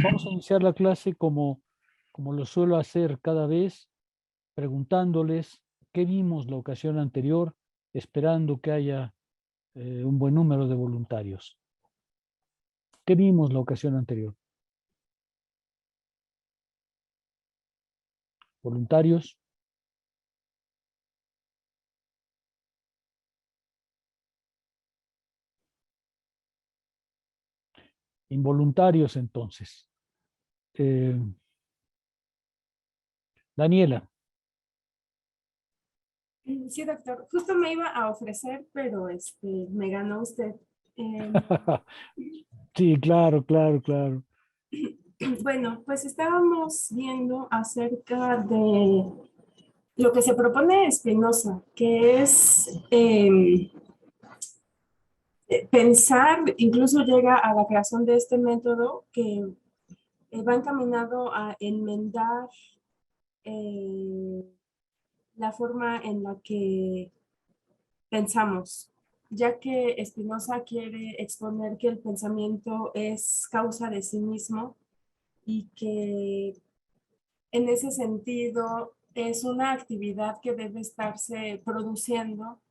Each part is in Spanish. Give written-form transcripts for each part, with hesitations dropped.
Vamos a iniciar la clase como lo suelo hacer cada vez, preguntándoles qué vimos la ocasión anterior, esperando que haya un buen número de voluntarios. ¿Qué vimos la ocasión anterior? ¿Voluntarios? Involuntarios, entonces. Eh, Daniela. Sí, doctor. Justo me iba a ofrecer, pero me ganó usted. Eh, Sí, claro, claro, claro. bueno, pues estábamos viendo acerca de lo que se propone Spinoza, que es pensar, incluso llega a la creación de este método que va encaminado a enmendar eh, la forma en la que pensamos, ya que Spinoza quiere exponer que el pensamiento es causa de sí mismo y que en ese sentido es una actividad que debe estarse produciendo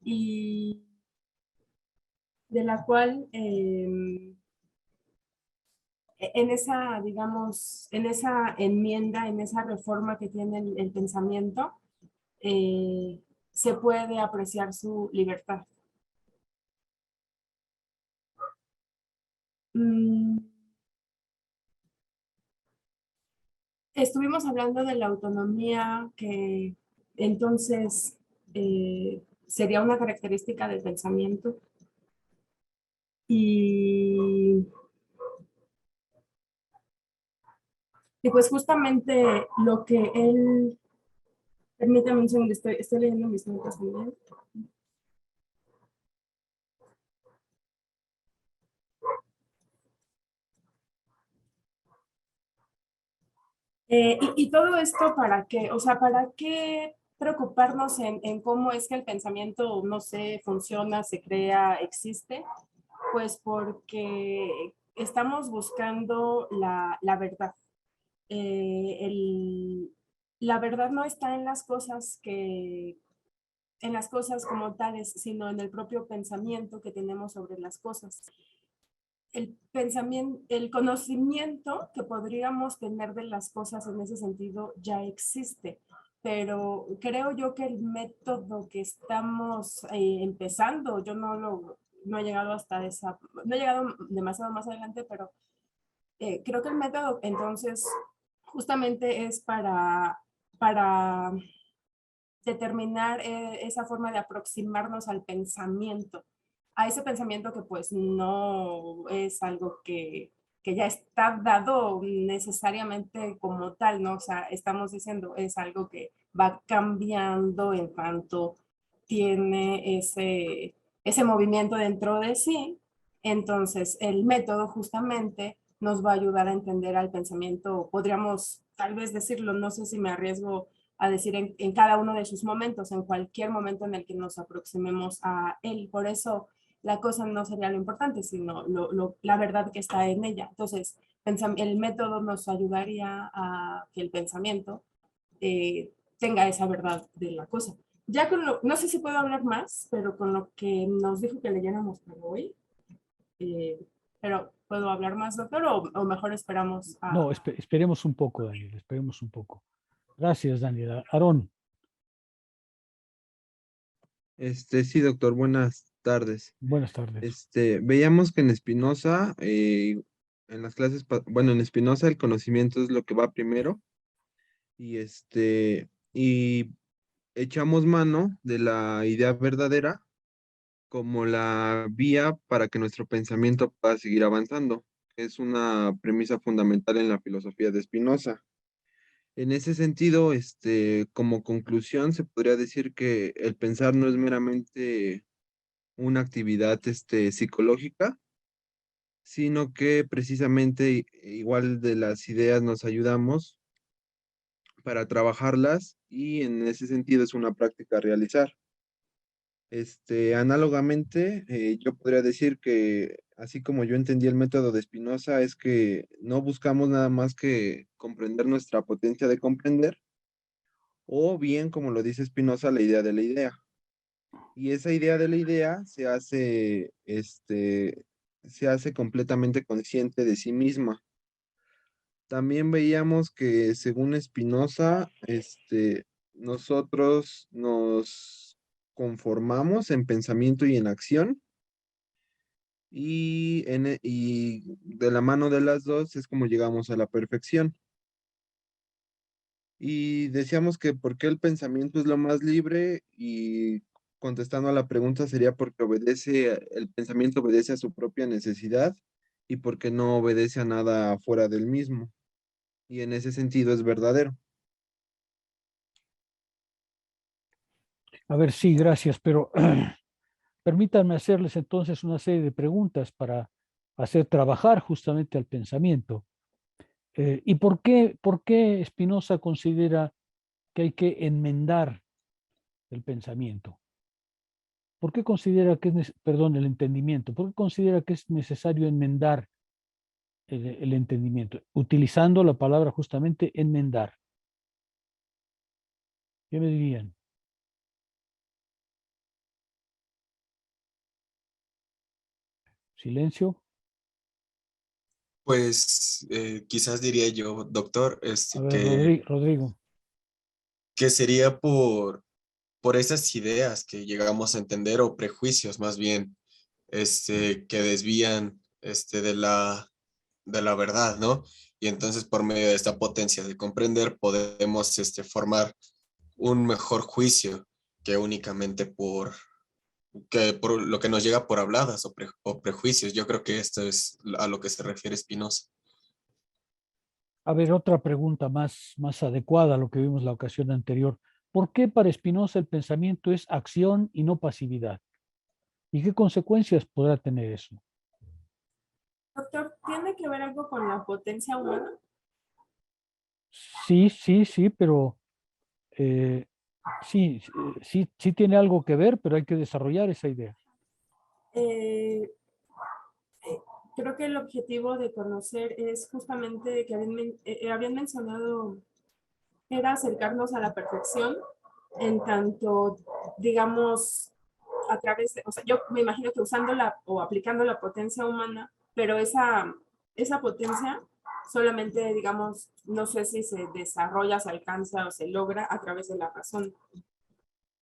y de la cual en esa, digamos, en esa enmienda, en esa reforma que tiene el pensamiento, eh, se puede apreciar su libertad. Mm, Estuvimos hablando de la autonomía que entonces sería una característica del pensamiento y, y pues justamente lo que él, permítame un segundo, estoy leyendo mis notas también. Y todo esto para qué, o sea, ¿para qué preocuparnos en cómo es que el pensamiento, no sé, funciona, se crea, existe? Pues porque estamos buscando la verdad. Eh, el- la verdad no está en las cosas en las cosas como tales, sino en el propio pensamiento que tenemos sobre las cosas. El pensamiento, el conocimiento que podríamos tener de las cosas en ese sentido ya existe, pero creo yo que el método que estamos empezando, yo no he llegado hasta esa, no he llegado demasiado más adelante, pero creo que el método entonces justamente es para determinar esa forma de aproximarnos al pensamiento, a ese pensamiento que pues no es algo que ya está dado necesariamente como tal, ¿no? O sea, estamos diciendo, es algo que va cambiando en tanto tiene ese movimiento dentro de sí. Entonces, el método justamente nos va a ayudar a entender al pensamiento, podríamos tal vez decirlo, no sé si me arriesgo a decir en cada uno de sus momentos, en cualquier momento en el que nos aproximemos a él. Por eso la cosa no sería lo importante, sino la verdad que está en ella. Entonces, el método nos ayudaría a que el pensamiento tenga esa verdad de la cosa. Ya con no sé si puedo hablar más, pero con lo que nos dijo que leyéramos para hoy, eh, pero ¿puedo hablar más, doctor? O mejor esperamos a... No, esperemos un poco, Daniela, esperemos un poco. Gracias, Daniela. Aarón, Sí, doctor, buenas tardes. buenas tardes. Veíamos que en Spinoza, en las clases, bueno, en Spinoza el conocimiento es lo que va primero y echamos mano de la idea verdadera como la vía para que nuestro pensamiento pueda seguir avanzando. Es una premisa fundamental en la filosofía de Spinoza. En ese sentido, como conclusión, se podría decir que el pensar no es meramente una actividad psicológica, sino que precisamente igual de las ideas nos ayudamos para trabajarlas y en ese sentido es una práctica a realizar. Análogamente, yo podría decir que, así como yo entendí el método de Spinoza, es que no buscamos nada más que comprender nuestra potencia de comprender, o bien, como lo dice Spinoza, la idea de la idea. Y esa idea de la idea se hace completamente consciente de sí misma. También veíamos que, según Spinoza, nosotros nos conformamos en pensamiento y en acción, y de la mano de las dos es como llegamos a la perfección. Y decíamos que por qué el pensamiento es lo más libre, y contestando a la pregunta sería porque el pensamiento obedece a su propia necesidad y porque no obedece a nada fuera del mismo. Y en ese sentido es verdadero. A ver, sí, gracias, pero permítanme hacerles entonces una serie de preguntas para hacer trabajar justamente al pensamiento. ¿Y por qué Spinoza considera que hay que enmendar el pensamiento? ¿Por qué considera que perdón, el entendimiento? ¿Por qué considera que es necesario enmendar el entendimiento? Utilizando la palabra justamente enmendar. ¿Qué me dirían? Silencio. Pues quizás diría yo, doctor, A ver, Rodrigo. que sería por esas ideas que llegamos a entender o prejuicios más bien, que desvían de la verdad, ¿no? Y entonces por medio de esta potencia de comprender podemos formar un mejor juicio que únicamente por lo que nos llega por habladas o prejuicios. Yo creo que esto es a lo que se refiere Spinoza. A ver, otra pregunta más adecuada a lo que vimos la ocasión anterior. ¿Por qué para Spinoza el pensamiento es acción y no pasividad? ¿Y qué consecuencias podrá tener eso? Doctor, ¿tiene que ver algo con la potencia humana? Sí, sí, sí, pero eh, sí, sí tiene algo que ver, pero hay que desarrollar esa idea. Eh, Creo que el objetivo de conocer es justamente que habían mencionado, era acercarnos a la perfección en tanto, digamos, a través de, o sea, yo me imagino que usando o aplicando la potencia humana, pero esa potencia solamente, digamos, no sé si se desarrolla, se alcanza o se logra a través de la razón.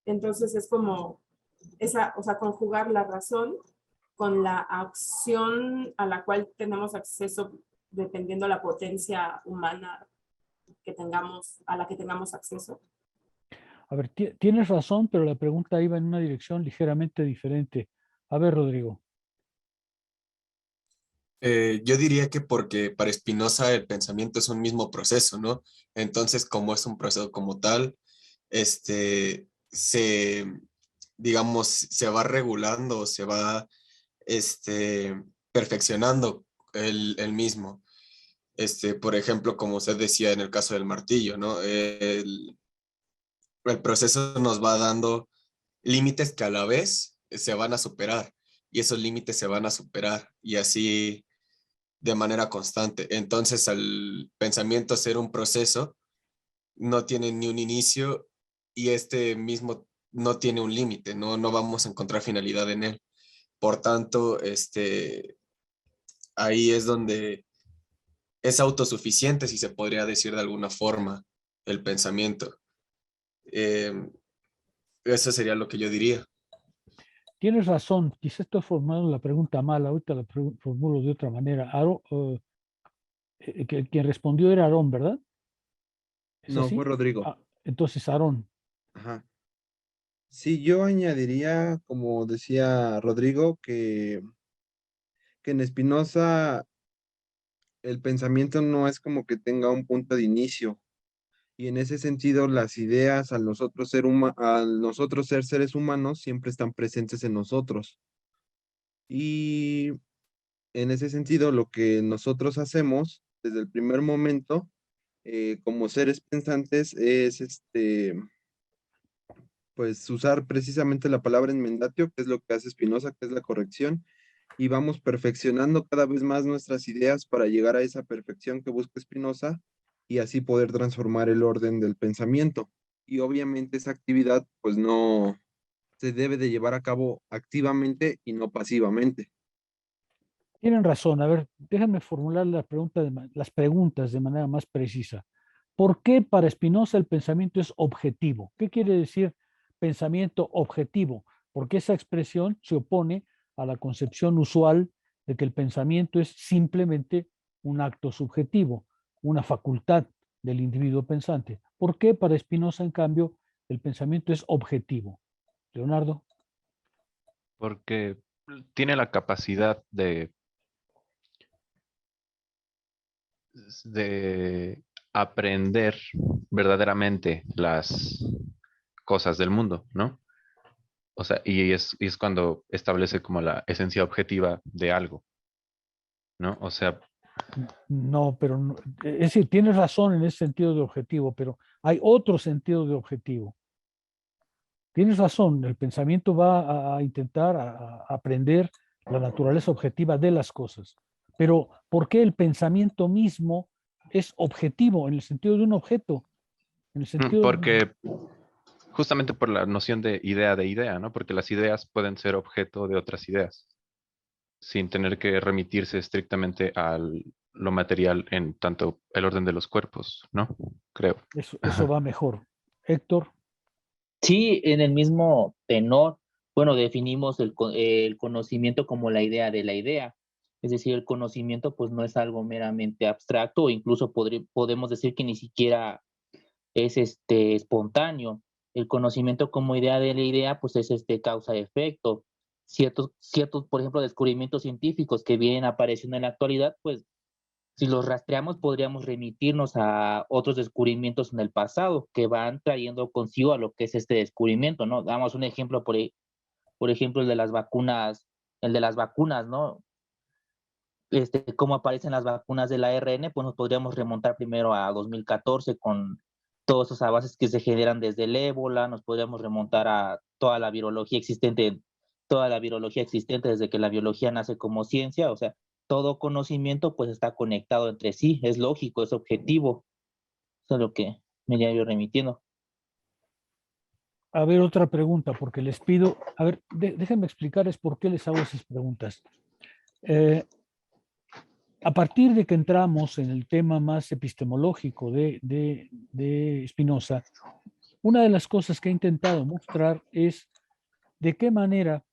Entonces es como o sea, conjugar la razón con la acción a la cual tenemos acceso dependiendo la potencia humana que tengamos, a la que tengamos acceso. A ver, tienes razón, pero la pregunta iba en una dirección ligeramente diferente. A ver, Rodrigo. Yo diría que porque para Spinoza el pensamiento es un mismo proceso, ¿no? Entonces, como es un proceso como tal, se, digamos, se va regulando, se va, perfeccionando el mismo. Por ejemplo, como usted decía en el caso del martillo, ¿no? El proceso nos va dando límites que a la vez se van a superar y esos límites se van a superar y así de manera constante. Entonces, al pensamiento ser un proceso, no tiene ni un inicio y este mismo no tiene un límite, no vamos a encontrar finalidad en él. Por tanto, ahí es donde es autosuficiente, si se podría decir de alguna forma, el pensamiento. Eh, Eso sería lo que yo diría. Tienes razón, quizás estoy formulando la pregunta mal, ahorita la formulo de otra manera. Quien respondió era Aarón, ¿verdad? ¿Es No, fue así? Rodrigo. Ah, entonces, Aarón. Ajá. Sí, yo añadiría, como decía Rodrigo, que en Spinoza el pensamiento no es como que tenga un punto de inicio. Y en ese sentido, las ideas al nosotros ser seres humanos siempre están presentes en nosotros. Y en ese sentido, lo que nosotros hacemos desde el primer momento, como seres pensantes, es pues usar precisamente la palabra enmendatio, que es lo que hace Spinoza, que es la corrección, y vamos perfeccionando cada vez más nuestras ideas para llegar a esa perfección que busca Spinoza y así poder transformar el orden del pensamiento. Y obviamente esa actividad pues no se debe de llevar a cabo activamente y no pasivamente. Tienen razón. A ver, déjame formular las preguntas de manera más precisa. ¿Por qué para Spinoza el pensamiento es objetivo? ¿Qué quiere decir pensamiento objetivo? Porque esa expresión se opone a la concepción usual de que el pensamiento es simplemente un acto subjetivo, una facultad del individuo pensante. ¿Por qué para Spinoza, en cambio, el pensamiento es objetivo? Leonardo. Porque tiene la capacidad de aprender verdaderamente las cosas del mundo, ¿no? O sea, y es cuando establece como la esencia objetiva de algo, ¿no? O sea, No, pero es decir, tienes razón en ese sentido de objetivo, pero hay otro sentido de objetivo. Tienes razón, el pensamiento va a intentar aprender la naturaleza objetiva de las cosas, pero ¿por qué el pensamiento mismo es objetivo en el sentido de un objeto? En el sentido porque justamente por la noción de idea, ¿no? Porque las ideas pueden ser objeto de otras ideas, sin tener que remitirse estrictamente a lo material en tanto el orden de los cuerpos, ¿no? Creo. eso va mejor. Héctor. Sí, en el mismo tenor, bueno, definimos el conocimiento como la idea de la idea. Es decir, el conocimiento pues no es algo meramente abstracto o incluso podemos decir que ni siquiera es espontáneo. El conocimiento como idea de la idea pues es causa-efecto. Ciertos, por ejemplo, descubrimientos científicos que vienen apareciendo en la actualidad, pues si los rastreamos, podríamos remitirnos a otros descubrimientos en el pasado que van trayendo consigo a lo que es este descubrimiento, ¿no? Damos un ejemplo, por ejemplo, el de las vacunas, ¿no? Cómo aparecen las vacunas del ARN, pues nos podríamos remontar primero a 2014 con todos esos avances que se generan desde el ébola, nos podríamos remontar a toda la biología existente desde que la biología nace como ciencia, o sea, todo conocimiento pues está conectado entre sí, es lógico, es objetivo, eso es lo que me iría yo remitiendo. A ver, otra pregunta, porque les pido, a ver, déjenme explicarles por qué les hago esas preguntas. A partir de que entramos en el tema más epistemológico de Spinoza, una de las cosas que he intentado mostrar es de qué manera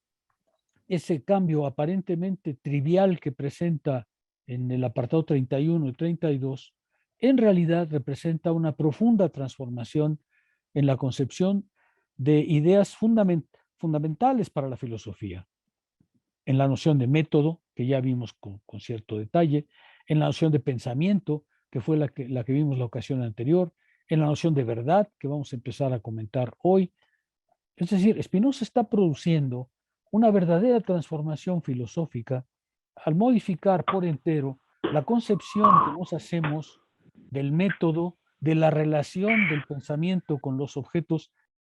ese cambio aparentemente trivial que presenta en el apartado 31 y 32, en realidad representa una profunda transformación en la concepción de ideas fundamentales para la filosofía, en la noción de método, que ya vimos con cierto detalle, en la noción de pensamiento, que fue la que vimos la ocasión anterior, en la noción de verdad, que vamos a empezar a comentar hoy. Es decir, Spinoza está produciendo una verdadera transformación filosófica al modificar por entero la concepción que nos hacemos del método, de la relación del pensamiento con los objetos.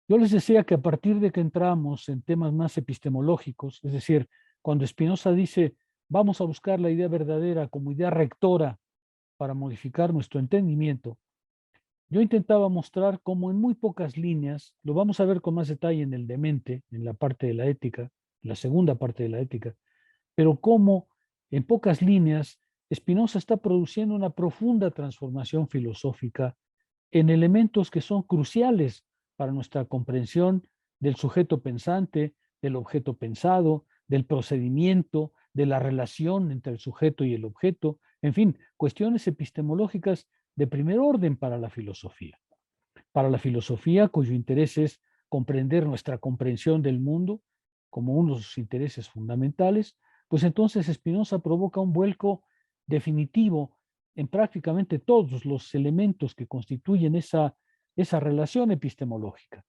Yo les decía que a partir de que entramos en temas más epistemológicos, es decir, cuando Spinoza dice, vamos a buscar la idea verdadera como idea rectora para modificar nuestro entendimiento, yo intentaba mostrar cómo en muy pocas líneas, lo vamos a ver con más detalle en el Demente, en la parte de la ética, la segunda parte de la ética, pero cómo en pocas líneas Spinoza está produciendo una profunda transformación filosófica en elementos que son cruciales para nuestra comprensión del sujeto pensante, del objeto pensado, del procedimiento, de la relación entre el sujeto y el objeto, en fin, cuestiones epistemológicas de primer orden para la filosofía. Para la filosofía cuyo interés es comprender nuestra comprensión del mundo como uno de sus intereses fundamentales, pues entonces Spinoza provoca un vuelco definitivo en prácticamente todos los elementos que constituyen esa relación epistemológica.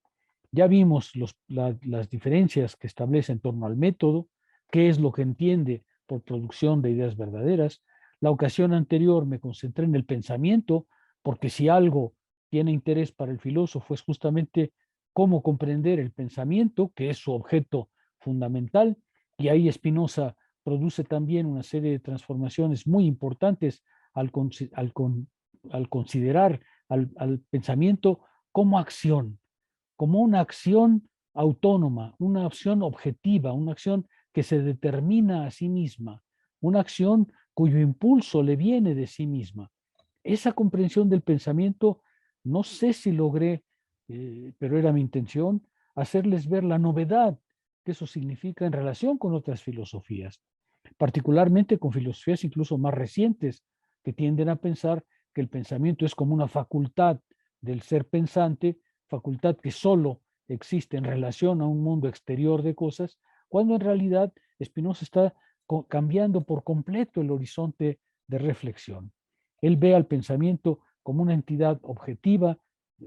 Ya vimos las diferencias que establece en torno al método, qué es lo que entiende por producción de ideas verdaderas. La ocasión anterior me concentré en el pensamiento, porque si algo tiene interés para el filósofo es justamente cómo comprender el pensamiento, que es su objeto fundamental, y ahí Spinoza produce también una serie de transformaciones muy importantes al considerar al pensamiento como acción, como una acción autónoma, una acción objetiva, una acción que se determina a sí misma, una acción cuyo impulso le viene de sí misma. Esa comprensión del pensamiento, no sé si logré, pero era mi intención, hacerles ver la novedad que eso significa en relación con otras filosofías, particularmente con filosofías incluso más recientes, que tienden a pensar que el pensamiento es como una facultad del ser pensante, facultad que solo existe en relación a un mundo exterior de cosas, cuando en realidad Spinoza está cambiando por completo el horizonte de reflexión. Él ve al pensamiento como una entidad objetiva,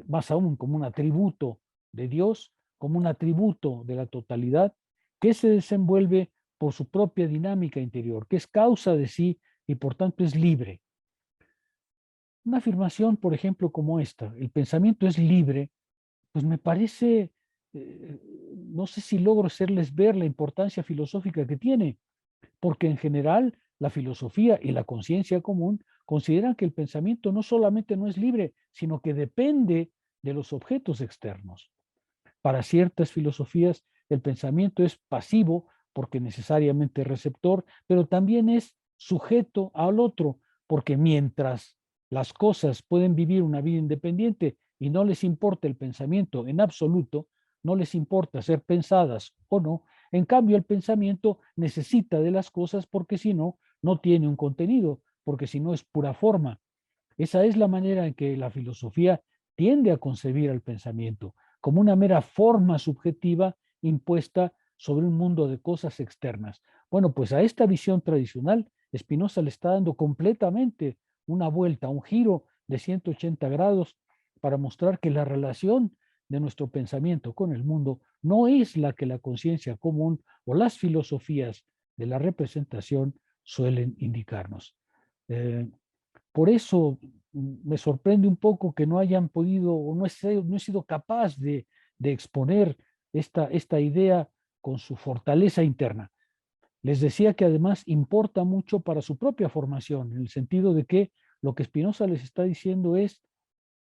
más aún como un atributo de Dios, como un atributo de la totalidad, que se desenvuelve por su propia dinámica interior, que es causa de sí y por tanto es libre. Una afirmación, por ejemplo, como esta, el pensamiento es libre, pues me parece, no sé si logro hacerles ver la importancia filosófica que tiene, porque en general la filosofía y la conciencia común consideran que el pensamiento no solamente no es libre, sino que depende de los objetos externos. Para ciertas filosofías, el pensamiento es pasivo porque necesariamente es receptor, pero también es sujeto al otro, porque mientras las cosas pueden vivir una vida independiente y no les importa el pensamiento en absoluto, no les importa ser pensadas o no, en cambio el pensamiento necesita de las cosas porque si no, no tiene un contenido, porque si no es pura forma. Esa es la manera en que la filosofía tiende a concebir al pensamiento, como una mera forma subjetiva impuesta sobre un mundo de cosas externas. Bueno, pues a esta visión tradicional, Spinoza le está dando completamente una vuelta, un giro de 180 grados para mostrar que la relación de nuestro pensamiento con el mundo no es la que la conciencia común o las filosofías de la representación suelen indicarnos. Por eso me sorprende un poco que no hayan podido o no he sido capaz de exponer esta idea con su fortaleza interna. Les decía que además importa mucho para su propia formación, en el sentido de que lo que Spinoza les está diciendo es,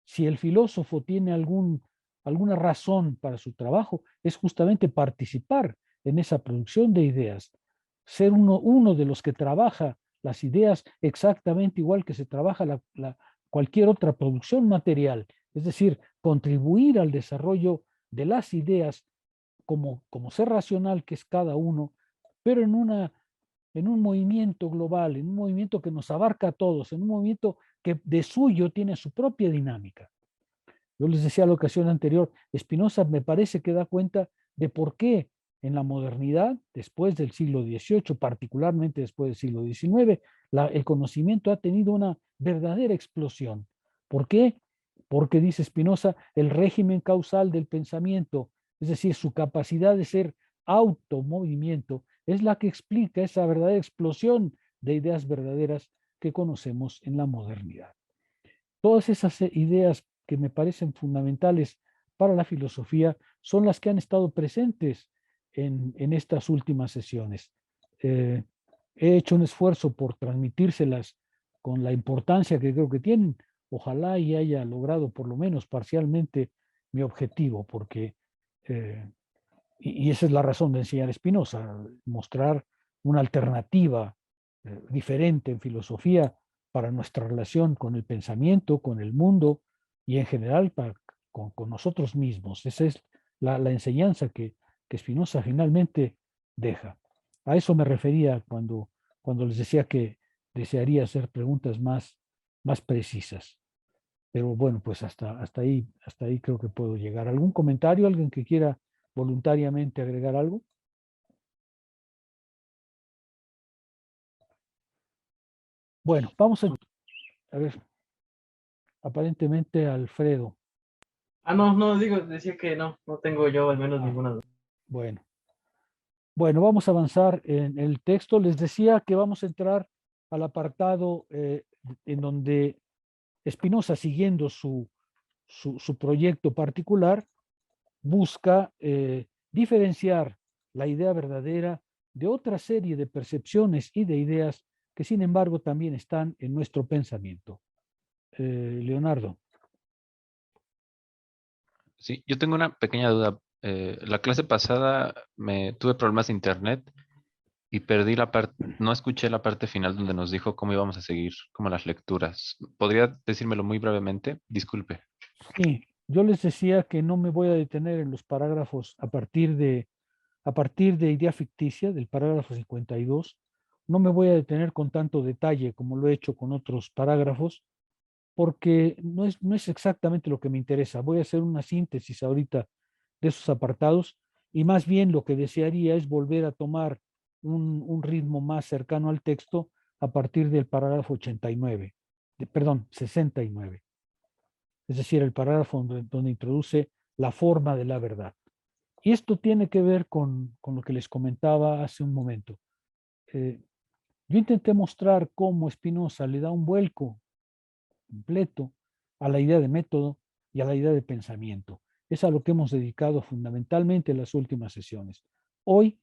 si el filósofo tiene alguna razón para su trabajo, es justamente participar en esa producción de ideas, ser uno de los que trabaja las ideas exactamente igual que se trabaja cualquier otra producción material, es decir, contribuir al desarrollo de las ideas como ser racional que es cada uno, pero en un movimiento global, en un movimiento que nos abarca a todos, en un movimiento que de suyo tiene su propia dinámica. Yo les decía la ocasión anterior, Spinoza me parece que da cuenta de por qué en la modernidad, después del siglo XVIII, particularmente después del siglo XIX, el conocimiento ha tenido una verdadera explosión. ¿Por qué? Porque, dice Spinoza, el régimen causal del pensamiento, es decir, su capacidad de ser automovimiento, es la que explica esa verdadera explosión de ideas verdaderas que conocemos en la modernidad. Todas esas ideas que me parecen fundamentales para la filosofía son las que han estado presentes en estas últimas sesiones. He hecho un esfuerzo por transmitírselas con la importancia que creo que tienen. Ojalá y haya logrado por lo menos parcialmente mi objetivo, porque, y esa es la razón de enseñar Spinoza, mostrar una alternativa diferente en filosofía para nuestra relación con el pensamiento, con el mundo y en general con nosotros mismos. Esa es la enseñanza que Spinoza finalmente deja. A eso me refería cuando les decía que desearía hacer preguntas más precisas. Pero bueno, pues hasta ahí creo que puedo llegar. ¿Algún comentario? ¿Alguien que quiera voluntariamente agregar algo? Bueno, vamos a ver. Aparentemente Alfredo. No, decía que no tengo yo al menos ninguna duda. Bueno. Bueno, vamos a avanzar en el texto. Les decía que vamos a entrar al apartado en donde Spinoza, siguiendo su proyecto particular, busca diferenciar la idea verdadera de otra serie de percepciones y de ideas que sin embargo también están en nuestro pensamiento. Leonardo. Sí, yo tengo una pequeña duda. La clase pasada tuve problemas de internet y perdí la parte, no escuché la parte final donde nos dijo cómo íbamos a seguir, como las lecturas. ¿Podría decírmelo muy brevemente? Disculpe. Sí, yo les decía que no me voy a detener en los parágrafos a partir de idea ficticia, del parágrafo 52. No me voy a detener con tanto detalle como lo he hecho con otros parágrafos, porque no es exactamente lo que me interesa. Voy a hacer una síntesis ahorita de esos apartados y más bien lo que desearía es volver a tomar un ritmo más cercano al texto a partir del parágrafo 89, perdón, 69. Es decir, el parágrafo donde introduce la forma de la verdad. Y esto tiene que ver con lo que les comentaba hace un momento. Yo intenté mostrar cómo Spinoza le da un vuelco completo a la idea de método y a la idea de pensamiento. Es a lo que hemos dedicado fundamentalmente en las últimas sesiones. Hoy,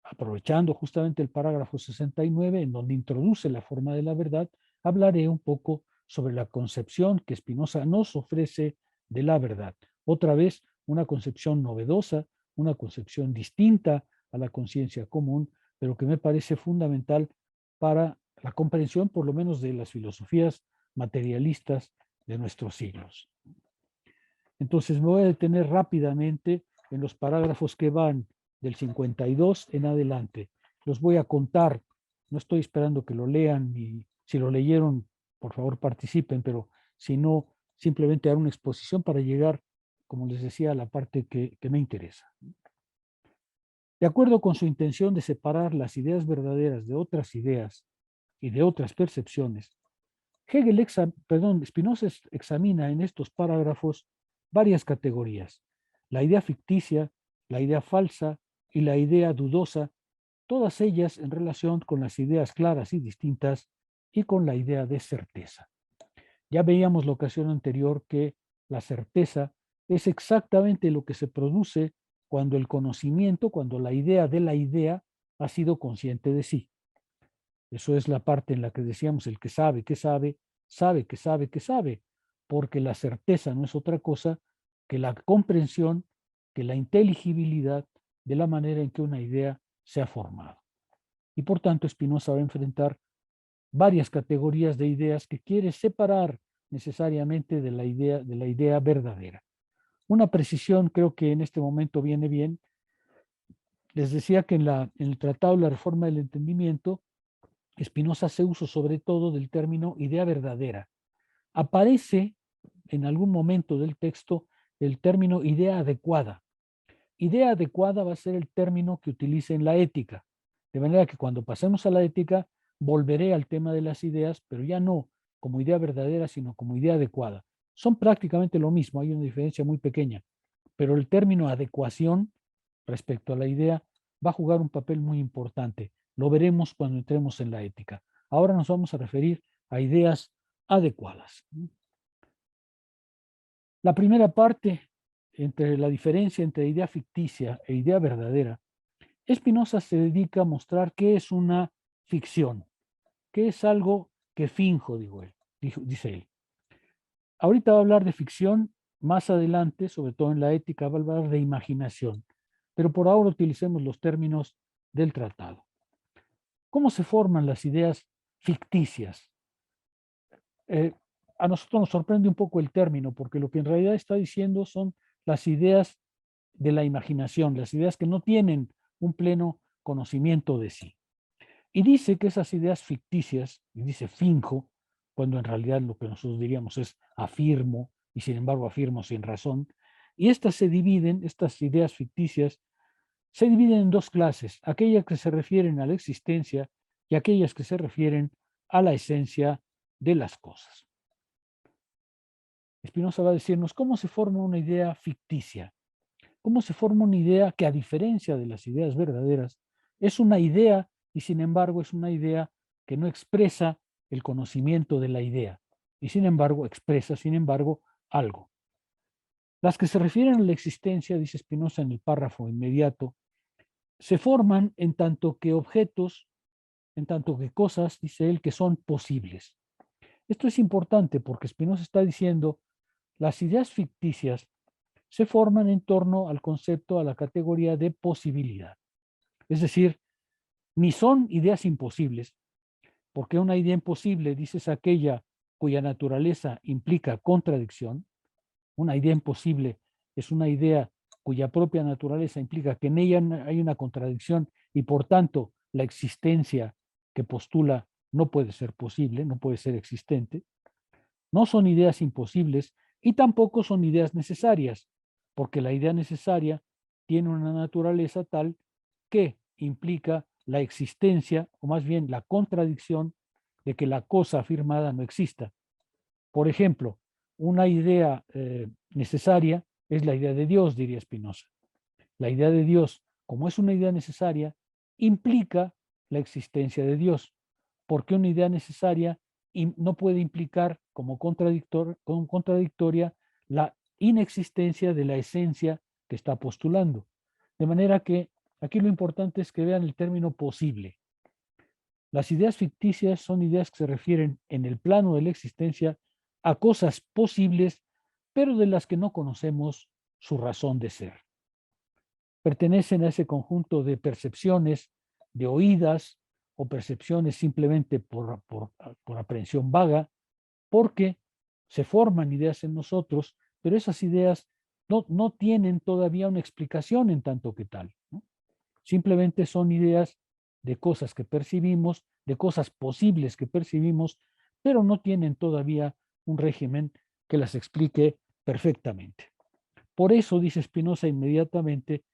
aprovechando justamente el parágrafo 69, en donde introduce la forma de la verdad, hablaré un poco sobre la concepción que Spinoza nos ofrece de la verdad. Otra vez, una concepción novedosa, una concepción distinta a la conciencia común, pero que me parece fundamental para la comprensión, por lo menos, de las filosofías materialistas de nuestros siglos. Entonces me voy a detener rápidamente en los parágrafos que van del 52 en adelante. Los voy a contar, no estoy esperando que lo lean y si lo leyeron, por favor participen, pero si no, simplemente dar una exposición para llegar, como les decía, a la parte que me interesa. De acuerdo con su intención de separar las ideas verdaderas de otras ideas y de otras percepciones, Spinoza examina en estos parágrafos varias categorías: la idea ficticia, la idea falsa y la idea dudosa, todas ellas en relación con las ideas claras y distintas y con la idea de certeza. Ya veíamos la ocasión anterior que la certeza es exactamente lo que se produce cuando el conocimiento, cuando la idea de la idea ha sido consciente de sí. Eso es la parte en la que decíamos el que sabe, que sabe, sabe, que sabe, que sabe, porque la certeza no es otra cosa que la comprensión, que la inteligibilidad de la manera en que una idea se ha formado. Y por tanto, Spinoza va a enfrentar varias categorías de ideas que quiere separar necesariamente de la idea verdadera. Una precisión creo que en este momento viene bien. Les decía que en el Tratado de la Reforma del Entendimiento, Spinoza hace uso sobre todo del término idea verdadera. Aparece en algún momento del texto el término idea adecuada. Idea adecuada va a ser el término que utilice en la ética. De manera que cuando pasemos a la ética, volveré al tema de las ideas, pero ya no como idea verdadera, sino como idea adecuada. Son prácticamente lo mismo, hay una diferencia muy pequeña, pero el término adecuación respecto a la idea va a jugar un papel muy importante. Lo veremos cuando entremos en la ética. Ahora nos vamos a referir a ideas adecuadas. La primera parte, entre la diferencia entre idea ficticia e idea verdadera, Spinoza se dedica a mostrar qué es una ficción, qué es algo que finjo, dice él. Ahorita va a hablar de ficción, más adelante, sobre todo en la ética, va a hablar de imaginación, pero por ahora utilicemos los términos del tratado. ¿Cómo se forman las ideas ficticias? A nosotros nos sorprende un poco el término, porque lo que en realidad está diciendo son las ideas de la imaginación, las ideas que no tienen un pleno conocimiento de sí. Y dice que esas ideas ficticias, y dice finjo, cuando en realidad lo que nosotros diríamos es afirmo, y sin embargo afirmo sin razón, y estas ideas ficticias, se dividen en dos clases: aquellas que se refieren a la existencia y aquellas que se refieren a la esencia de las cosas. Spinoza va a decirnos cómo se forma una idea ficticia, cómo se forma una idea que, a diferencia de las ideas verdaderas, es una idea y sin embargo es una idea que no expresa el conocimiento de la idea y sin embargo expresa, sin embargo, algo. Las que se refieren a la existencia, dice Spinoza en el párrafo inmediato, se forman en tanto que objetos, en tanto que cosas, dice él, que son posibles. Esto es importante porque Spinoza está diciendo, las ideas ficticias se forman en torno al concepto, a la categoría de posibilidad. Es decir, ni son ideas imposibles, porque una idea imposible, dice, es aquella cuya naturaleza implica contradicción. Una idea imposible es una idea cuya propia naturaleza implica que en ella hay una contradicción y por tanto la existencia que postula no puede ser posible, no puede ser existente. No son ideas imposibles y tampoco son ideas necesarias, porque la idea necesaria tiene una naturaleza tal que implica la existencia, o más bien la contradicción de que la cosa afirmada no exista. Por ejemplo, una idea necesaria es la idea de Dios, diría Spinoza. La idea de Dios, como es una idea necesaria, implica la existencia de Dios, porque una idea necesaria no puede implicar como contradictoria la inexistencia de la esencia que está postulando. De manera que aquí lo importante es que vean el término posible. Las ideas ficticias son ideas que se refieren en el plano de la existencia a cosas posibles, pero de las que no conocemos su razón de ser. Pertenecen a ese conjunto de percepciones, de oídas o percepciones simplemente por aprehensión vaga, porque se forman ideas en nosotros, pero esas ideas no tienen todavía una explicación en tanto que tal, ¿no? Simplemente son ideas de cosas que percibimos, de cosas posibles que percibimos, pero no tienen todavía un régimen que las explique perfectamente. Por eso, dice Spinoza inmediatamente,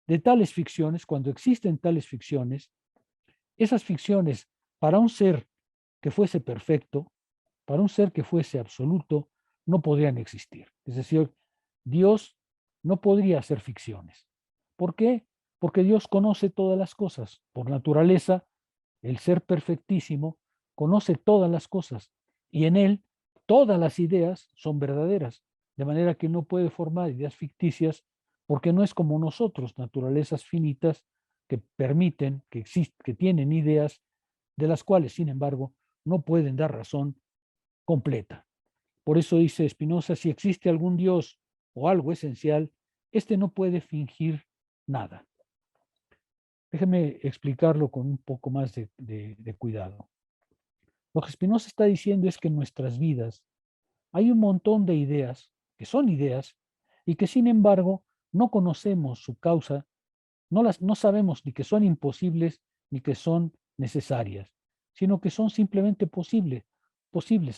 de tales ficciones, cuando existen tales ficciones, esas ficciones para un ser que fuese perfecto, para un ser que fuese absoluto, no podrían existir. Es decir, Dios no podría hacer ficciones. ¿Por qué? Porque Dios conoce todas las cosas. Por naturaleza, el ser perfectísimo conoce todas las cosas y en él todas las ideas son verdaderas, de manera que no puede formar ideas ficticias porque no es como nosotros, naturalezas finitas que permiten, que tienen ideas de las cuales, sin embargo, no pueden dar razón completa. Por eso dice Spinoza, si existe algún Dios o algo esencial, este no puede fingir nada. Déjeme explicarlo con un poco más de cuidado. Lo que Spinoza está diciendo es que en nuestras vidas hay un montón de ideas, que son ideas, y que sin embargo no conocemos su causa, no sabemos ni que son imposibles ni que son necesarias, sino que son simplemente posibles.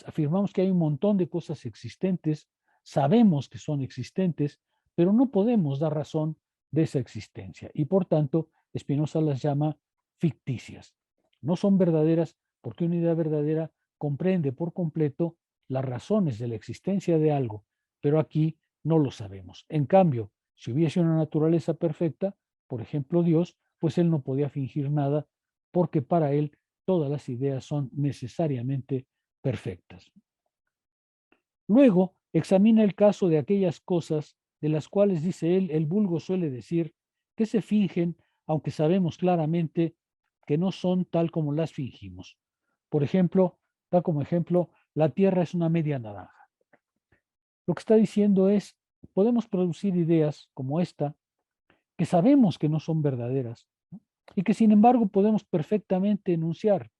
Afirmamos que hay un montón de cosas existentes, sabemos que son existentes, pero no podemos dar razón de esa existencia. Y por tanto, Spinoza las llama ficticias. No son verdaderas porque una idea verdadera comprende por completo las razones de la existencia de algo, pero aquí no lo sabemos. En cambio, si hubiese una naturaleza perfecta, por ejemplo Dios, pues él no podía fingir nada porque para él todas las ideas son necesariamente perfectas. Luego, examina el caso de aquellas cosas de las cuales, dice él, el vulgo suele decir que se fingen, aunque sabemos claramente que no son tal como las fingimos. Por ejemplo, da como ejemplo, la Tierra es una media naranja. Lo que está diciendo es, podemos producir ideas como esta, que sabemos que no son verdaderas, ¿no? Y que sin embargo podemos perfectamente enunciar.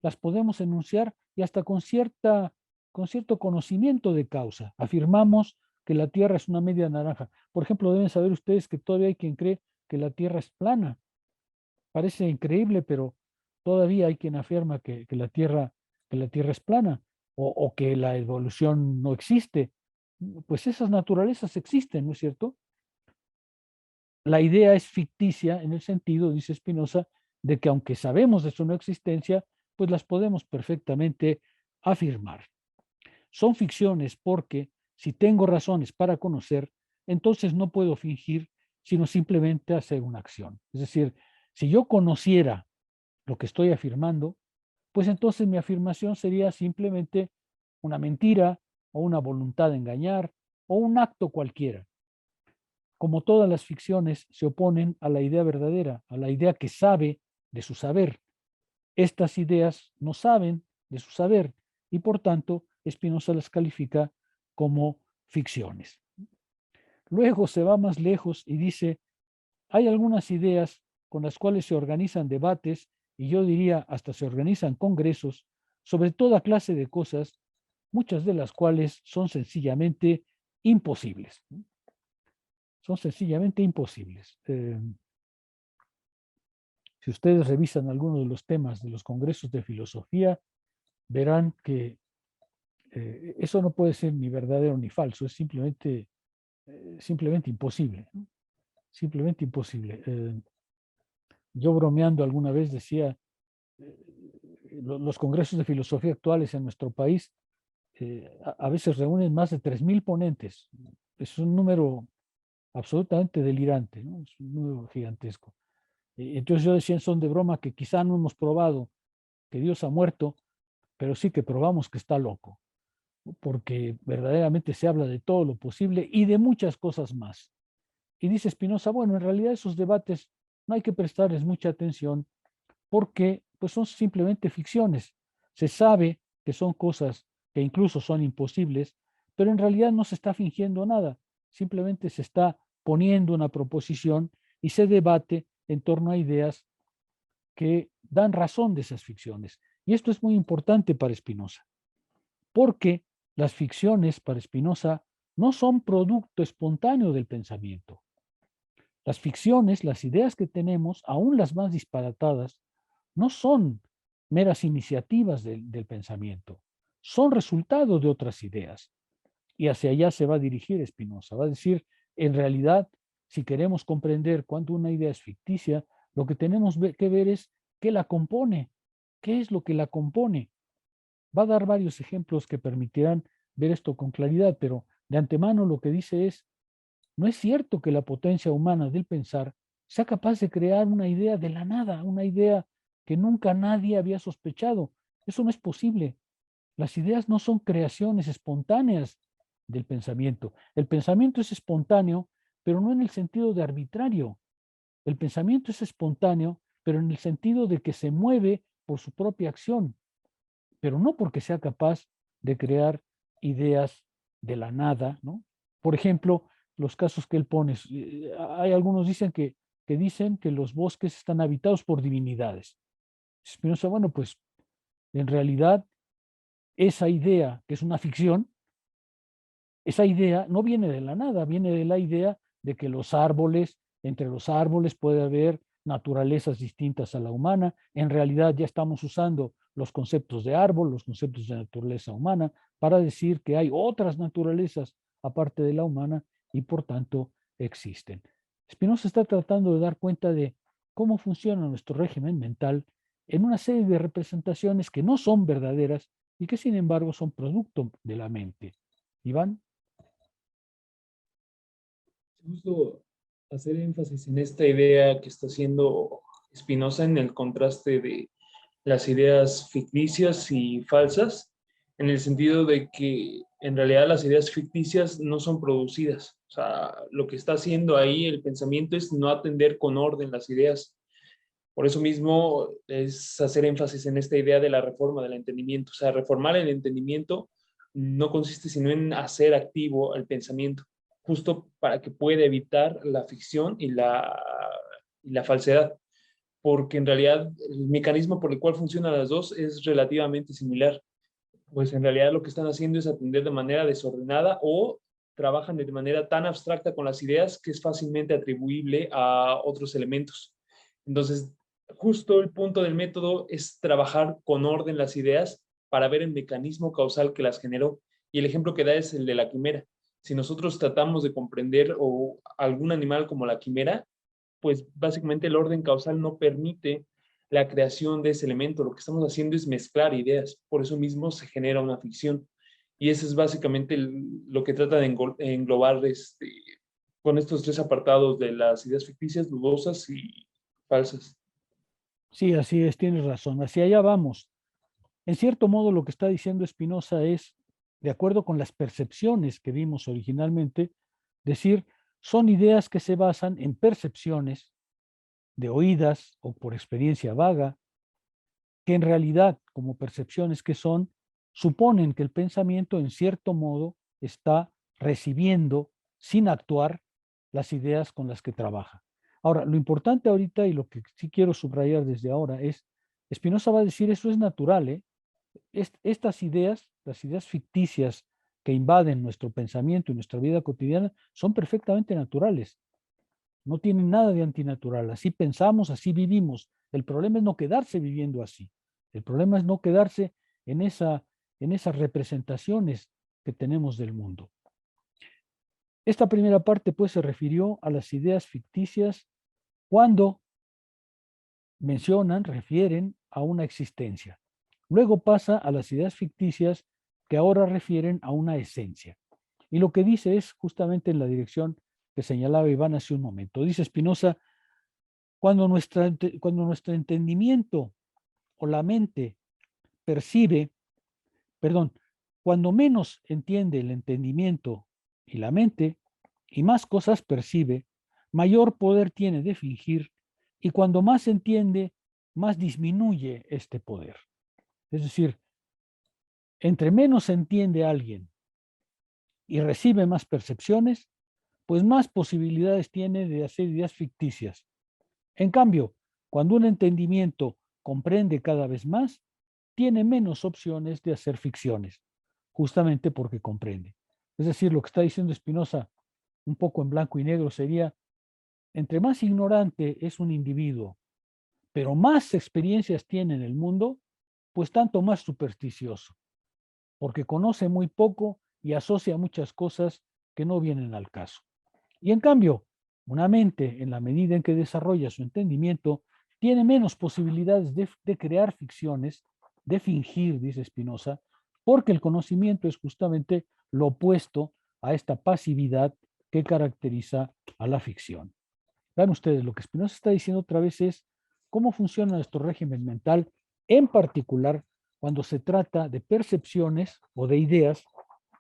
Las podemos enunciar y hasta con cierto conocimiento de causa. Afirmamos que la Tierra es una media naranja. Por ejemplo, deben saber ustedes que todavía hay quien cree que la Tierra es plana. Parece increíble, pero todavía hay quien afirma que la Tierra es plana o que la evolución no existe. Pues esas naturalezas existen, ¿no es cierto? La idea es ficticia en el sentido, dice Spinoza, de que aunque sabemos de su no existencia, pues las podemos perfectamente afirmar. Son ficciones porque si tengo razones para conocer, entonces no puedo fingir, sino simplemente hacer una acción. Es decir, si yo conociera lo que estoy afirmando, pues entonces mi afirmación sería simplemente una mentira o una voluntad de engañar o un acto cualquiera. Como todas las ficciones, se oponen a la idea verdadera, a la idea que sabe de su saber. Estas ideas no saben de su saber y por tanto Spinoza las califica como ficciones. Luego se va más lejos y dice, hay algunas ideas con las cuales se organizan debates y yo diría hasta se organizan congresos sobre toda clase de cosas, muchas de las cuales son sencillamente imposibles. Son sencillamente imposibles. Si ustedes revisan algunos de los temas de los congresos de filosofía, verán que eso no puede ser ni verdadero ni falso, es simplemente imposible, ¿no? Simplemente imposible. Yo bromeando alguna vez decía, los congresos de filosofía actuales en nuestro país a veces reúnen más de 3.000 ponentes. Es un número absolutamente delirante, ¿no? Es un número gigantesco. Entonces yo decía en son de broma que quizá no hemos probado que Dios ha muerto, pero sí que probamos que está loco, ¿no? Porque verdaderamente se habla de todo lo posible y de muchas cosas más. Y dice Spinoza, bueno, en realidad esos debates no hay que prestarles mucha atención porque pues son simplemente ficciones. Se sabe que son cosas que incluso son imposibles, pero en realidad no se está fingiendo nada, simplemente se está poniendo una proposición y se debate en torno a ideas que dan razón de esas ficciones. Y esto es muy importante para Spinoza, porque las ficciones para Spinoza no son producto espontáneo del pensamiento. Las ficciones, las ideas que tenemos, aún las más disparatadas, no son meras iniciativas del pensamiento, son resultado de otras ideas. Y hacia allá se va a dirigir Spinoza. Va a decir, en realidad, si queremos comprender cuándo una idea es ficticia, lo que tenemos que ver es qué la compone, qué es lo que la compone. Va a dar varios ejemplos que permitirán ver esto con claridad, pero de antemano lo que dice es, no es cierto que la potencia humana del pensar sea capaz de crear una idea de la nada, una idea que nunca nadie había sospechado. Eso no es posible. Las ideas no son creaciones espontáneas del pensamiento. El pensamiento es espontáneo, pero no en el sentido de arbitrario. El pensamiento es espontáneo, pero en el sentido de que se mueve por su propia acción, pero no porque sea capaz de crear ideas de la nada, ¿no? Por ejemplo, los casos que él pone, hay algunos que dicen que los bosques están habitados por divinidades. Spinoza, bueno, pues en realidad esa idea, que es una ficción, esa idea no viene de la nada, viene de la idea de que entre los árboles puede haber naturalezas distintas a la humana. En realidad ya estamos usando los conceptos de árbol, los conceptos de naturaleza humana, para decir que hay otras naturalezas aparte de la humana y por tanto existen. Spinoza está tratando de dar cuenta de cómo funciona nuestro régimen mental en una serie de representaciones que no son verdaderas y que sin embargo son producto de la mente. Iván. Justo hacer énfasis en esta idea que está haciendo Spinoza en el contraste de las ideas ficticias y falsas, en el sentido de que en realidad las ideas ficticias no son producidas. O sea, lo que está haciendo ahí el pensamiento es no atender con orden las ideas. Por eso mismo es hacer énfasis en esta idea de la reforma del entendimiento. O sea, reformar el entendimiento no consiste sino en hacer activo el pensamiento, justo para que pueda evitar la ficción y la falsedad, porque en realidad el mecanismo por el cual funcionan las dos es relativamente similar. Pues en realidad lo que están haciendo es atender de manera desordenada o trabajan de manera tan abstracta con las ideas que es fácilmente atribuible a otros elementos. Entonces, justo el punto del método es trabajar con orden las ideas para ver el mecanismo causal que las generó. Y el ejemplo que da es el de la quimera. Si nosotros tratamos de comprender algún animal como la quimera, pues básicamente el orden causal no permite la creación de ese elemento. Lo que estamos haciendo es mezclar ideas. Por eso mismo se genera una ficción. Y eso es básicamente lo que trata de englobar con estos tres apartados de las ideas ficticias, dudosas y falsas. Sí, así es, tienes razón. Hacia allá vamos. En cierto modo, lo que está diciendo Spinoza es, de acuerdo con las percepciones que vimos originalmente, decir, son ideas que se basan en percepciones de oídas o por experiencia vaga, que en realidad, como percepciones que son, suponen que el pensamiento en cierto modo está recibiendo, sin actuar, las ideas con las que trabaja. Ahora, lo importante ahorita y lo que sí quiero subrayar desde ahora es, Spinoza va a decir, eso es natural, ¿eh? Estas ideas, las ideas ficticias que invaden nuestro pensamiento y nuestra vida cotidiana, son perfectamente naturales. No tienen nada de antinatural. Así pensamos, así vivimos. El problema es no quedarse viviendo así. El problema es no quedarse en esas representaciones que tenemos del mundo. Esta primera parte, pues, se refirió a las ideas ficticias cuando refieren a una existencia. Luego pasa a las ideas ficticias que ahora refieren a una esencia. Y lo que dice es justamente en la dirección que señalaba Iván hace un momento. Dice Spinoza, cuando nuestro entendimiento o la mente percibe, perdón, cuando menos entiende el entendimiento y la mente y más cosas percibe, mayor poder tiene de fingir, y cuando más entiende, más disminuye este poder. Es decir, entre menos entiende alguien y recibe más percepciones, pues más posibilidades tiene de hacer ideas ficticias. En cambio, cuando un entendimiento comprende cada vez más, tiene menos opciones de hacer ficciones, justamente porque comprende. Es decir, lo que está diciendo Spinoza, un poco en blanco y negro, sería, entre más ignorante es un individuo, pero más experiencias tiene en el mundo, pues tanto más supersticioso, porque conoce muy poco y asocia muchas cosas que no vienen al caso. Y en cambio, una mente, en la medida en que desarrolla su entendimiento, tiene menos posibilidades de crear ficciones, de fingir, dice Spinoza, porque el conocimiento es justamente lo opuesto a esta pasividad que caracteriza a la ficción. Vean ustedes, lo que Spinoza está diciendo otra vez es cómo funciona nuestro régimen mental, en particular cuando se trata de percepciones o de ideas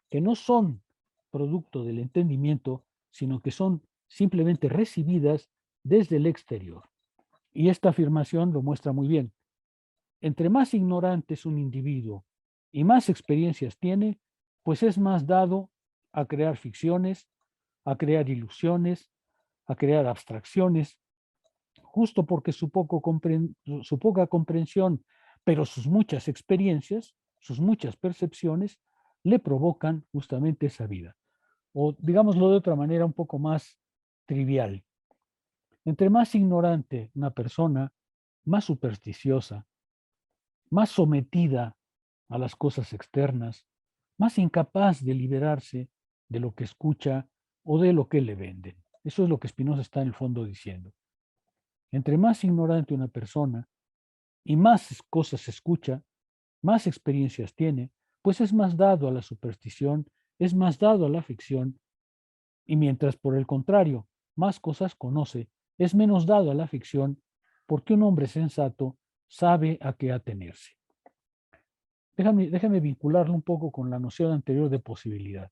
que no son producto del entendimiento, sino que son simplemente recibidas desde el exterior. Y esta afirmación lo muestra muy bien. Entre más ignorante es un individuo y más experiencias tiene, pues es más dado a crear ficciones, a crear ilusiones, a crear abstracciones, justo porque su poca comprensión, pero sus muchas experiencias, sus muchas percepciones, le provocan justamente esa vida. O digámoslo de otra manera un poco más trivial. Entre más ignorante una persona, más supersticiosa, más sometida a las cosas externas, más incapaz de liberarse de lo que escucha o de lo que le venden. Eso es lo que Spinoza está en el fondo diciendo. Entre más ignorante una persona y más cosas escucha, más experiencias tiene, pues es más dado a la superstición, es más dado a la ficción, y mientras por el contrario, más cosas conoce, es menos dado a la ficción, porque un hombre sensato sabe a qué atenerse. Déjame vincularlo un poco con la noción anterior de posibilidad.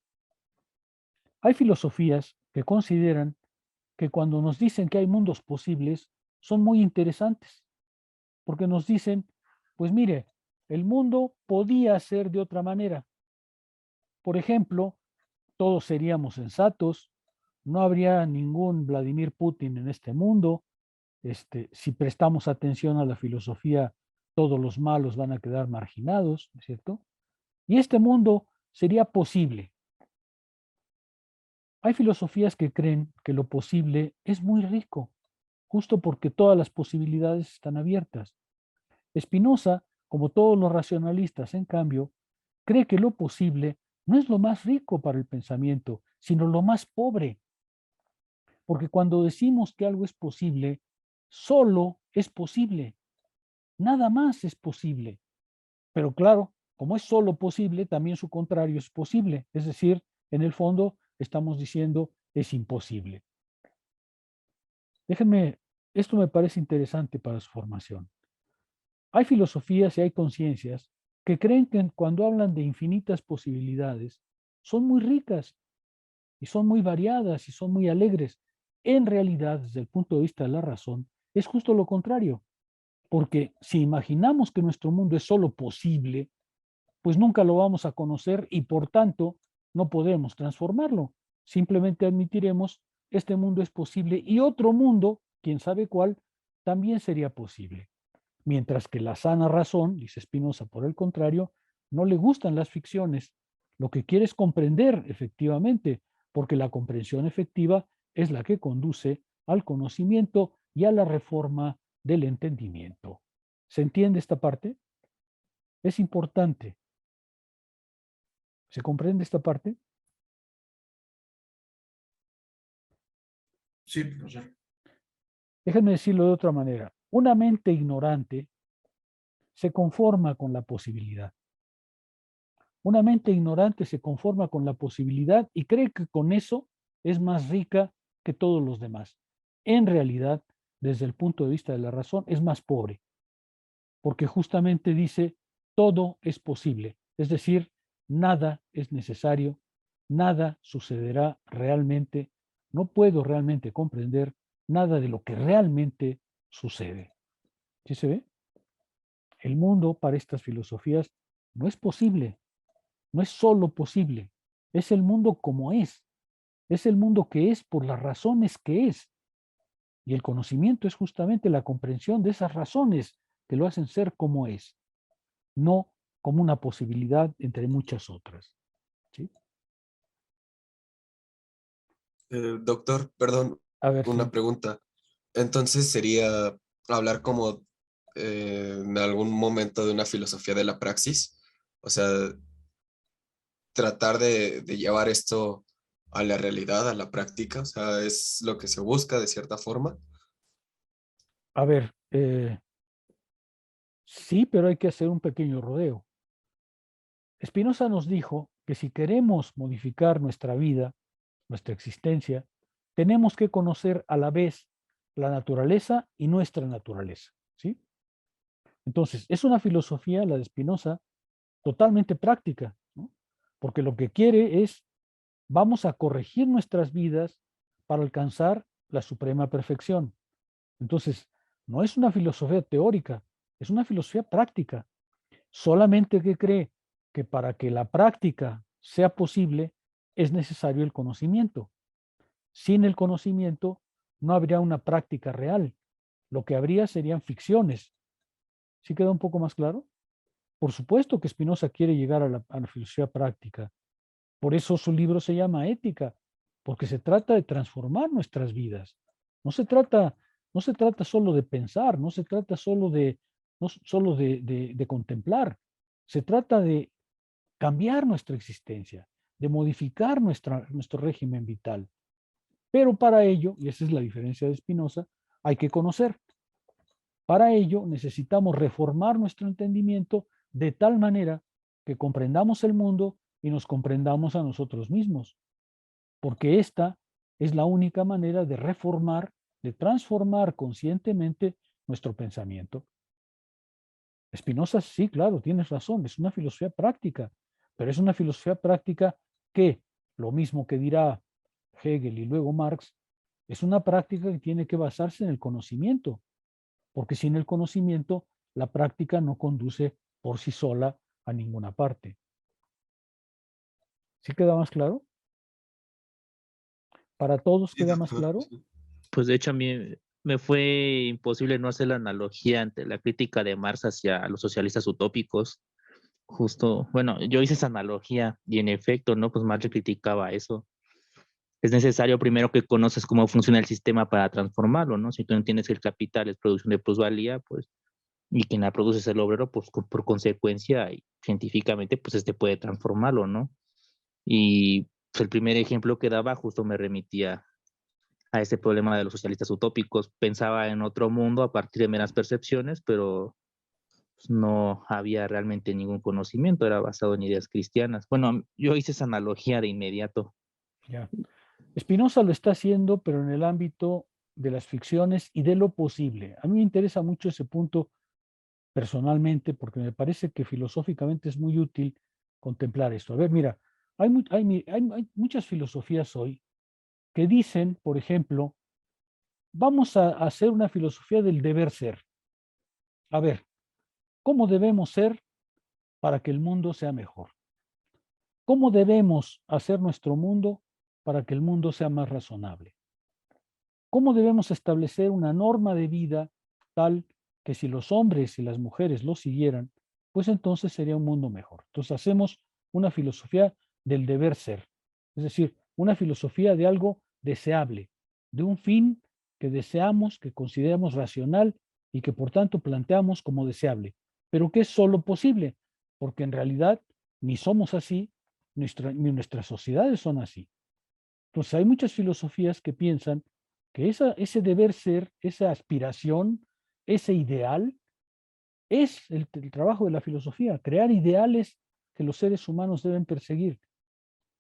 Hay filosofías que consideran que cuando nos dicen que hay mundos posibles, son muy interesantes, porque nos dicen, pues mire, el mundo podía ser de otra manera. Por ejemplo, todos seríamos sensatos, no habría ningún Vladimir Putin en este mundo. Si prestamos atención a la filosofía, todos los malos van a quedar marginados, ¿no es cierto? Y este mundo sería posible. Hay filosofías que creen que lo posible es muy rico, justo porque todas las posibilidades están abiertas. Spinoza, como todos los racionalistas, en cambio, cree que lo posible no es lo más rico para el pensamiento, sino lo más pobre. Porque cuando decimos que algo es posible, solo es posible, nada más es posible. Pero claro, como es solo posible, también su contrario es posible. Es decir, en el fondo estamos diciendo es imposible. Déjenme, esto me parece interesante para su formación. Hay filosofías y hay conciencias que creen que cuando hablan de infinitas posibilidades, son muy ricas y son muy variadas y son muy alegres. En realidad, desde el punto de vista de la razón, es justo lo contrario, porque si imaginamos que nuestro mundo es solo posible, pues nunca lo vamos a conocer y por tanto no podemos transformarlo. Simplemente admitiremos, este mundo es posible y otro mundo, quién sabe cuál, también sería posible. Mientras que la sana razón, dice Spinoza, por el contrario, no le gustan las ficciones. Lo que quiere es comprender efectivamente, porque la comprensión efectiva es la que conduce al conocimiento y a la reforma del entendimiento. ¿Se entiende esta parte? Es importante. ¿Se comprende esta parte? Sí, profesor. Déjenme decirlo de otra manera. Una mente ignorante se conforma con la posibilidad. Una mente ignorante se conforma con la posibilidad y cree que con eso es más rica que todos los demás. En realidad, desde el punto de vista de la razón, es más pobre, porque justamente dice, todo es posible. Es decir, nada es necesario, nada sucederá realmente, no puedo realmente comprender nada de lo que realmente sucede. ¿Sí se ve? El mundo para estas filosofías no es posible, no es solo posible, es el mundo como es el mundo que es por las razones que es. Y el conocimiento es justamente la comprensión de esas razones que lo hacen ser como es, no como una posibilidad entre muchas otras. ¿Sí? Doctor, perdón, A ver, una sí. pregunta. Entonces sería hablar como en algún momento de una filosofía de la praxis, o sea, tratar de llevar esto a la realidad, a la práctica, o sea, es lo que se busca de cierta forma. A ver, sí, pero hay que hacer un pequeño rodeo. Spinoza nos dijo que si queremos modificar nuestra vida, nuestra existencia, tenemos que conocer a la vez la naturaleza y nuestra naturaleza, ¿sí? Entonces, es una filosofía, la de Spinoza, totalmente práctica, ¿no? Porque lo que quiere es, vamos a corregir nuestras vidas para alcanzar la suprema perfección. Entonces, no es una filosofía teórica, es una filosofía práctica. Solamente que cree que para que la práctica sea posible es necesario el conocimiento. Sin el conocimiento no habría una práctica real. Lo que habría serían ficciones. ¿Sí queda un poco más claro? Por supuesto que Spinoza quiere llegar a la filosofía práctica. Por eso su libro se llama Ética, porque se trata de transformar nuestras vidas. No se trata, no se trata solo de pensar, no se trata solo de contemplar. Se trata de cambiar nuestra existencia, de modificar nuestro régimen vital. Pero para ello, y esa es la diferencia de Spinoza, hay que conocer. Para ello necesitamos reformar nuestro entendimiento de tal manera que comprendamos el mundo y nos comprendamos a nosotros mismos, porque esta es la única manera de reformar, de transformar conscientemente nuestro pensamiento. Spinoza, sí, claro, tienes razón, es una filosofía práctica, pero es una filosofía práctica que, lo mismo que dirá Hegel y luego Marx, es una práctica que tiene que basarse en el conocimiento, porque sin el conocimiento la práctica no conduce por sí sola a ninguna parte. ¿Sí queda más claro? ¿Para todos Sí, queda más doctor. claro? Sí. Pues de hecho a mí me fue imposible no hacer la analogía entre la crítica de Marx hacia los socialistas utópicos. Justo, bueno, yo hice esa analogía y en efecto, ¿no? Pues Marx criticaba eso. Es necesario primero que conoces cómo funciona el sistema para transformarlo, ¿no? Si tú entiendes que el capital es producción de plusvalía, pues, y quien la produce es el obrero, pues por consecuencia, y científicamente, pues este puede transformarlo, ¿no? Y pues, el primer ejemplo que daba justo me remitía a ese problema de los socialistas utópicos. Pensaba en otro mundo a partir de meras percepciones, pero pues, no había realmente ningún conocimiento, era basado en ideas cristianas. Bueno, yo hice esa analogía de inmediato. Ya. Spinoza lo está haciendo, pero en el ámbito de las ficciones y de lo posible. A mí me interesa mucho ese punto personalmente, porque me parece que filosóficamente es muy útil contemplar esto. A ver, mira, hay muchas filosofías hoy que dicen, por ejemplo, vamos a hacer una filosofía del deber ser. A ver, ¿cómo debemos ser para que el mundo sea mejor? ¿Cómo debemos hacer nuestro mundo para que el mundo sea más razonable? ¿Cómo debemos establecer una norma de vida tal que si los hombres y las mujeres lo siguieran, pues entonces sería un mundo mejor? Entonces hacemos una filosofía del deber ser, es decir, una filosofía de algo deseable, de un fin que deseamos, que consideramos racional y que por tanto planteamos como deseable, pero que es solo posible, porque en realidad ni somos así, ni nuestras sociedades son así. Entonces hay muchas filosofías que piensan que ese deber ser, esa aspiración, ese ideal, es el trabajo de la filosofía, crear ideales que los seres humanos deben perseguir.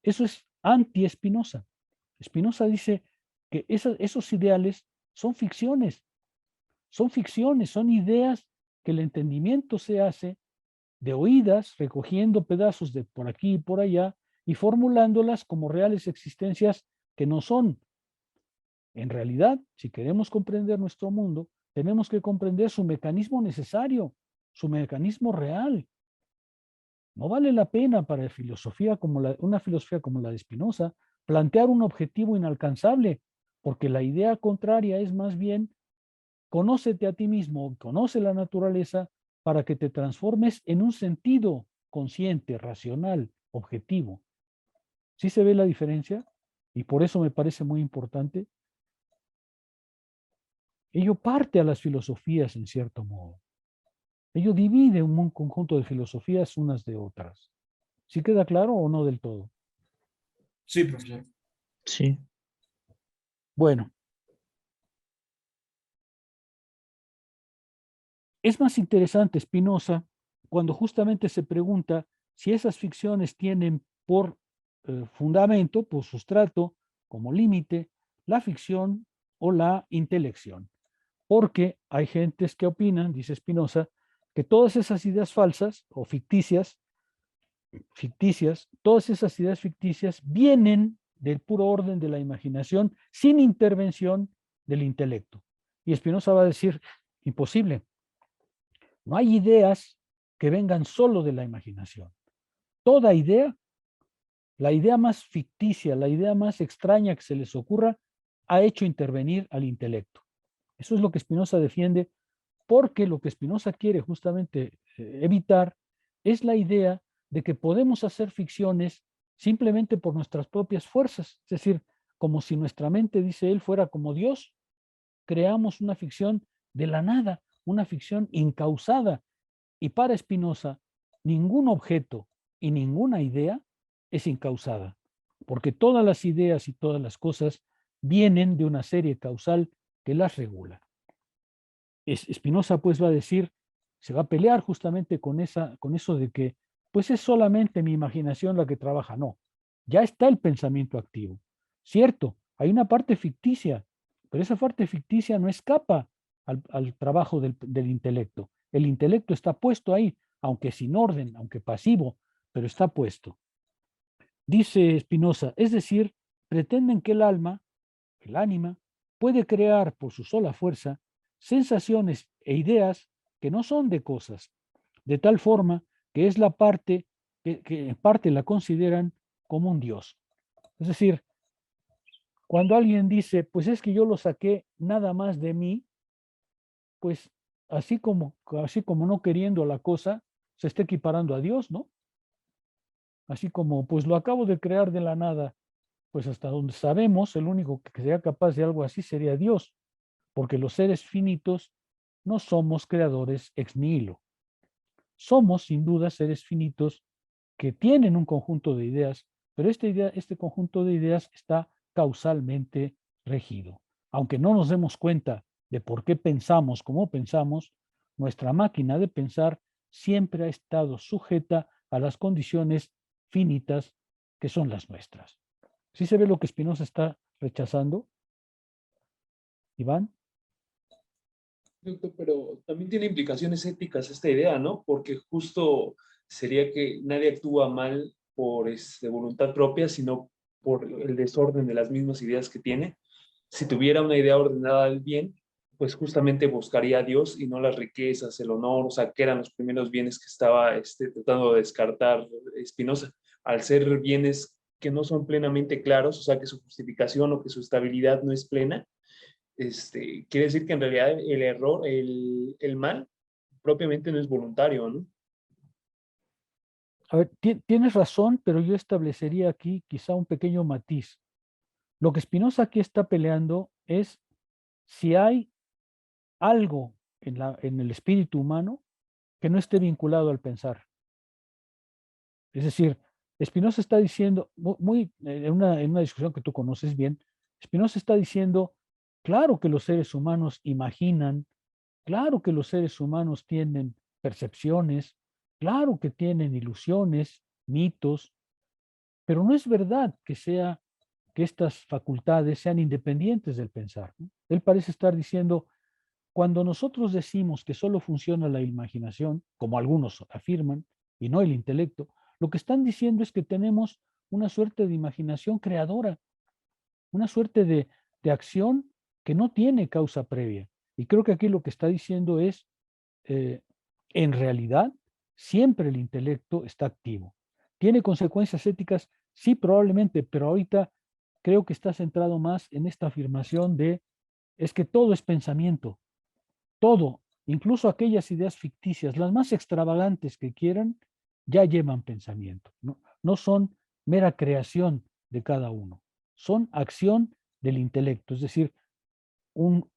Eso es anti-Spinoza. Spinoza dice que esos ideales son ficciones, son ideas que el entendimiento se hace de oídas, recogiendo pedazos de por aquí y por allá y formulándolas como reales existencias que no son. En realidad, si queremos comprender nuestro mundo, tenemos que comprender su mecanismo necesario, su mecanismo real. No vale la pena para una filosofía como la de Spinoza plantear un objetivo inalcanzable, porque la idea contraria es más bien conócete a ti mismo, conoce la naturaleza para que te transformes en un sentido consciente, racional, objetivo. ¿Sí se ve la diferencia? Y por eso me parece muy importante. Ello parte a las filosofías en cierto modo. Ello divide un conjunto de filosofías unas de otras. ¿Sí queda claro o no del todo? Sí, profesor. Sí. Bueno, es más interesante Spinoza cuando justamente se pregunta si esas ficciones tienen por fundamento, por sustrato, como límite, la ficción o la intelección. Porque hay gentes que opinan, dice Spinoza, que todas esas ideas falsas o ficticias, todas esas ideas ficticias vienen del puro orden de la imaginación sin intervención del intelecto. Y Spinoza va a decir, imposible. No hay ideas que vengan solo de la imaginación. Toda idea, la idea más ficticia, la idea más extraña que se les ocurra, ha hecho intervenir al intelecto. Eso es lo que Spinoza defiende, porque lo que Spinoza quiere justamente evitar es la idea de que podemos hacer ficciones simplemente por nuestras propias fuerzas, es decir, como si nuestra mente, dice él, fuera como Dios, creamos una ficción de la nada, una ficción incausada. Y para Spinoza, ningún objeto y ninguna idea es incausada, porque todas las ideas y todas las cosas vienen de una serie causal que las regula. Spinoza pues va a decir, se va a pelear justamente con eso de que pues es solamente mi imaginación la que trabaja. No, ya está el pensamiento activo. Cierto, hay una parte ficticia, pero esa parte ficticia no escapa al trabajo del intelecto. El intelecto está puesto ahí, aunque sin orden, aunque pasivo, pero está puesto. Dice Spinoza, es decir, pretenden que el alma, el ánima, puede crear por su sola fuerza sensaciones e ideas que no son de cosas, de tal forma que es la parte que en parte la consideran como un Dios. Es decir, cuando alguien dice, pues es que yo lo saqué nada más de mí, pues así como no queriendo la cosa, se está equiparando a Dios, ¿no? Así como, pues lo acabo de crear de la nada, pues hasta donde sabemos, el único que sea capaz de algo así sería Dios, porque los seres finitos no somos creadores ex nihilo. Somos, sin duda, seres finitos que tienen un conjunto de ideas, pero este conjunto de ideas está causalmente regido. Aunque no nos demos cuenta de por qué pensamos como pensamos, nuestra máquina de pensar siempre ha estado sujeta a las condiciones finitas que son las nuestras. ¿Sí se ve lo que Spinoza está rechazando, Iván? Doctor, pero también tiene implicaciones éticas esta idea, ¿no? Porque justo sería que nadie actúa mal por voluntad propia, sino por el desorden de las mismas ideas que tiene. Si tuviera una idea ordenada del bien, pues justamente buscaría a Dios y no las riquezas, el honor, o sea, que eran los primeros bienes que estaba tratando de descartar Spinoza, al ser bienes que no son plenamente claros, o sea, que su justificación o que su estabilidad no es plena. Quiere decir que en realidad el error, el mal, propiamente no es voluntario, ¿no? A ver, tienes razón, pero yo establecería aquí quizá un pequeño matiz. Lo que Spinoza aquí está peleando es si hay algo en el espíritu humano que no esté vinculado al pensar. Es decir, Spinoza está diciendo, en una discusión que tú conoces bien, Spinoza está diciendo, claro que los seres humanos imaginan, claro que los seres humanos tienen percepciones, claro que tienen ilusiones, mitos, pero no es verdad que estas facultades sean independientes del pensar, ¿no? Él parece estar diciendo, cuando nosotros decimos que solo funciona la imaginación, como algunos afirman, y no el intelecto, lo que están diciendo es que tenemos una suerte de imaginación creadora, una suerte de acción que no tiene causa previa. Y creo que aquí lo que está diciendo es, eh, en realidad, siempre el intelecto está activo. ¿Tiene consecuencias éticas? Sí, probablemente, pero ahorita creo que está centrado más en esta afirmación de, es que todo es pensamiento, todo, incluso aquellas ideas ficticias, las más extravagantes que quieran, ya llevan pensamiento. No son mera creación de cada uno, son acción del intelecto, es decir, un,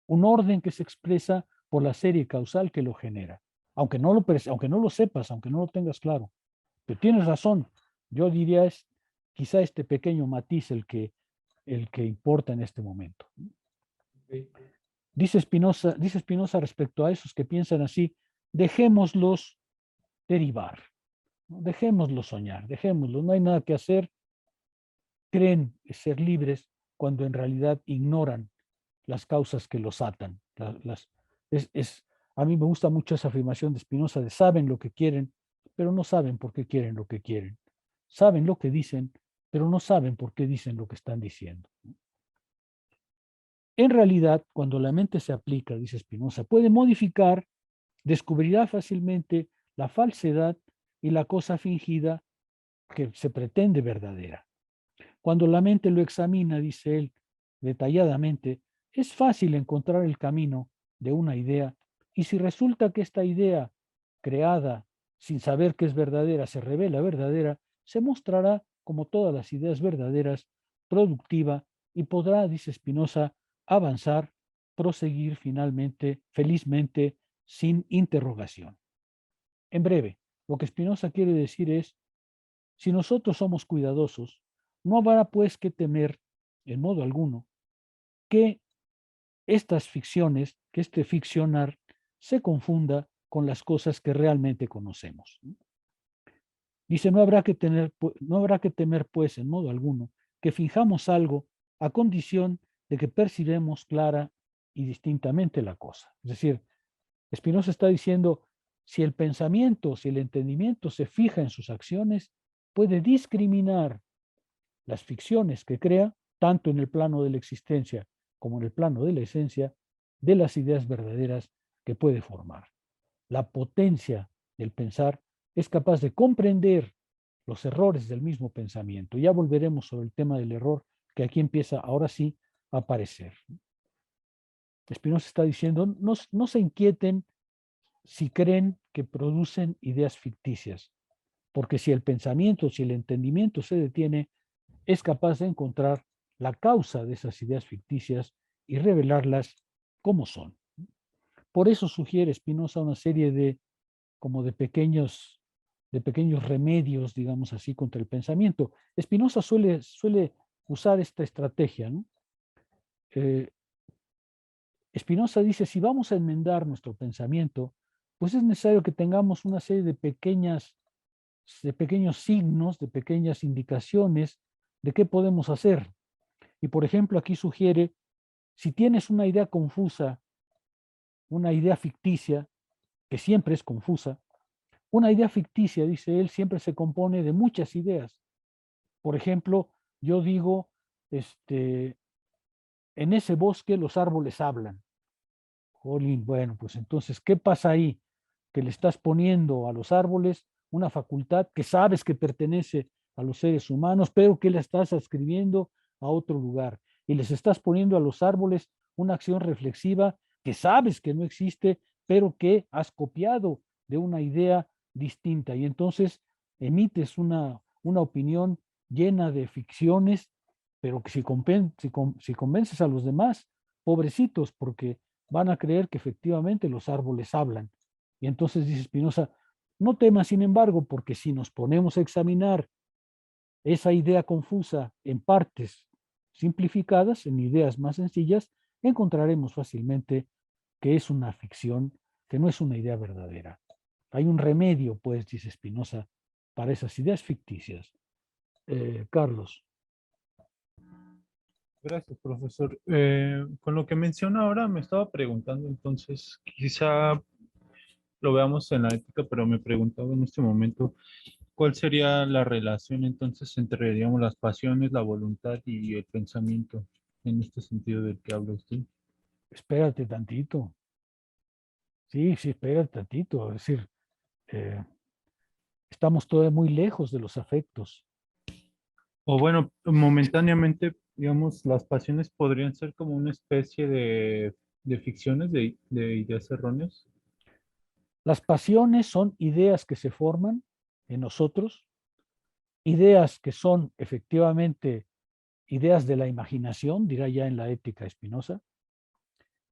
un orden que se expresa por la serie causal que lo genera. Aunque no lo sepas, aunque no lo tengas claro. Pero tienes razón, yo diría es quizá este pequeño matiz el que importa en este momento. Okay. Dice Spinoza respecto a esos que piensan así, dejémoslos derivar, ¿no? Dejémoslos soñar, dejémoslos, no hay nada que hacer, creen ser libres cuando en realidad ignoran las causas que los atan. A mí me gusta mucho esa afirmación de Spinoza de saben lo que quieren, pero no saben por qué quieren lo que quieren. Saben lo que dicen, pero no saben por qué dicen lo que están diciendo. En realidad, cuando la mente se aplica, dice Spinoza, puede modificar, descubrirá fácilmente la falsedad y la cosa fingida que se pretende verdadera. Cuando la mente lo examina, dice él detalladamente, es fácil encontrar el camino de una idea y si resulta que esta idea creada sin saber que es verdadera se revela verdadera, se mostrará, como todas las ideas verdaderas, productiva y podrá, dice Spinoza, avanzar, proseguir finalmente, felizmente, sin interrogación. En breve, lo que Spinoza quiere decir es, si nosotros somos cuidadosos, no habrá pues que temer, en modo alguno, que estas ficciones, que este ficcionar, se confunda con las cosas que realmente conocemos. Dice, no habrá que temer pues, en modo alguno, que fijamos algo a condición de que percibemos clara y distintamente la cosa. Es decir, Spinoza está diciendo, si el pensamiento, si el entendimiento se fija en sus acciones, puede discriminar las ficciones que crea, tanto en el plano de la existencia como en el plano de la esencia, de las ideas verdaderas que puede formar. La potencia del pensar es capaz de comprender los errores del mismo pensamiento. Ya volveremos sobre el tema del error, que aquí empieza ahora sí a aparecer. Spinoza está diciendo, no se inquieten si creen que producen ideas ficticias, porque si el pensamiento, si el entendimiento se detiene, es capaz de encontrar la causa de esas ideas ficticias y revelarlas como son. Por eso sugiere Spinoza una serie como de pequeños remedios, digamos así, contra el pensamiento. Spinoza suele usar esta estrategia, ¿no? Spinoza dice, si vamos a enmendar nuestro pensamiento, pues es necesario que tengamos una serie de pequeños signos, de pequeñas indicaciones de qué podemos hacer. Y por ejemplo, aquí sugiere, si tienes una idea confusa una idea ficticia que siempre es confusa. Una idea ficticia, dice él, siempre se compone de muchas ideas. Por ejemplo, yo digo, en ese bosque los árboles hablan. Jolín, bueno, pues entonces, ¿qué pasa ahí? Que le estás poniendo a los árboles una facultad que sabes que pertenece a los seres humanos, pero que la estás adscribiendo a otro lugar. Y les estás poniendo a los árboles una acción reflexiva que sabes que no existe, pero que has copiado de una idea distinta. Y entonces emites una opinión llena de ficciones, pero que si convences a los demás, pobrecitos, porque van a creer que efectivamente los árboles hablan. Y entonces dice Spinoza, no temas, sin embargo, porque si nos ponemos a examinar esa idea confusa en partes simplificadas, en ideas más sencillas, encontraremos fácilmente que es una ficción, que no es una idea verdadera. Hay un remedio, pues, dice Spinoza, para esas ideas ficticias. Carlos. Gracias, profesor. Con lo que menciona ahora, me estaba preguntando, entonces, quizá lo veamos en la ética, pero me preguntaba en este momento, ¿cuál sería la relación entonces entre, digamos, las pasiones, la voluntad y el pensamiento, en este sentido del que habla usted? Espérate tantito. Sí, espérate tantito. Es decir, eh, estamos todavía muy lejos de los afectos. O bueno, momentáneamente, digamos, las pasiones podrían ser como una especie de ficciones, de ideas erróneas. Las pasiones son ideas que se forman en nosotros, ideas que son efectivamente ideas de la imaginación, dirá ya en la ética Spinoza,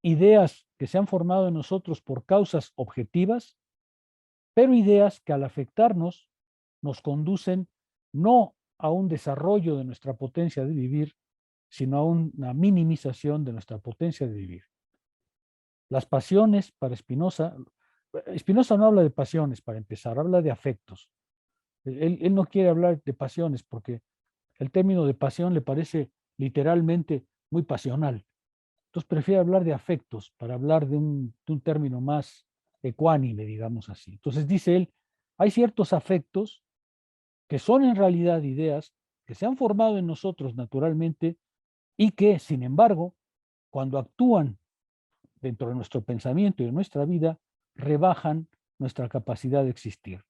ideas que se han formado en nosotros por causas objetivas, pero ideas que al afectarnos nos conducen no a un desarrollo de nuestra potencia de vivir, sino a una minimización de nuestra potencia de vivir. Las pasiones para Spinoza no habla de pasiones para empezar, habla de afectos. Él no quiere hablar de pasiones porque el término de pasión le parece literalmente muy pasional. Entonces prefiere hablar de afectos para hablar de un término más ecuánime, digamos así. Entonces dice él, hay ciertos afectos que son en realidad ideas que se han formado en nosotros naturalmente y que, sin embargo, cuando actúan dentro de nuestro pensamiento y de nuestra vida, rebajan nuestra capacidad de existir.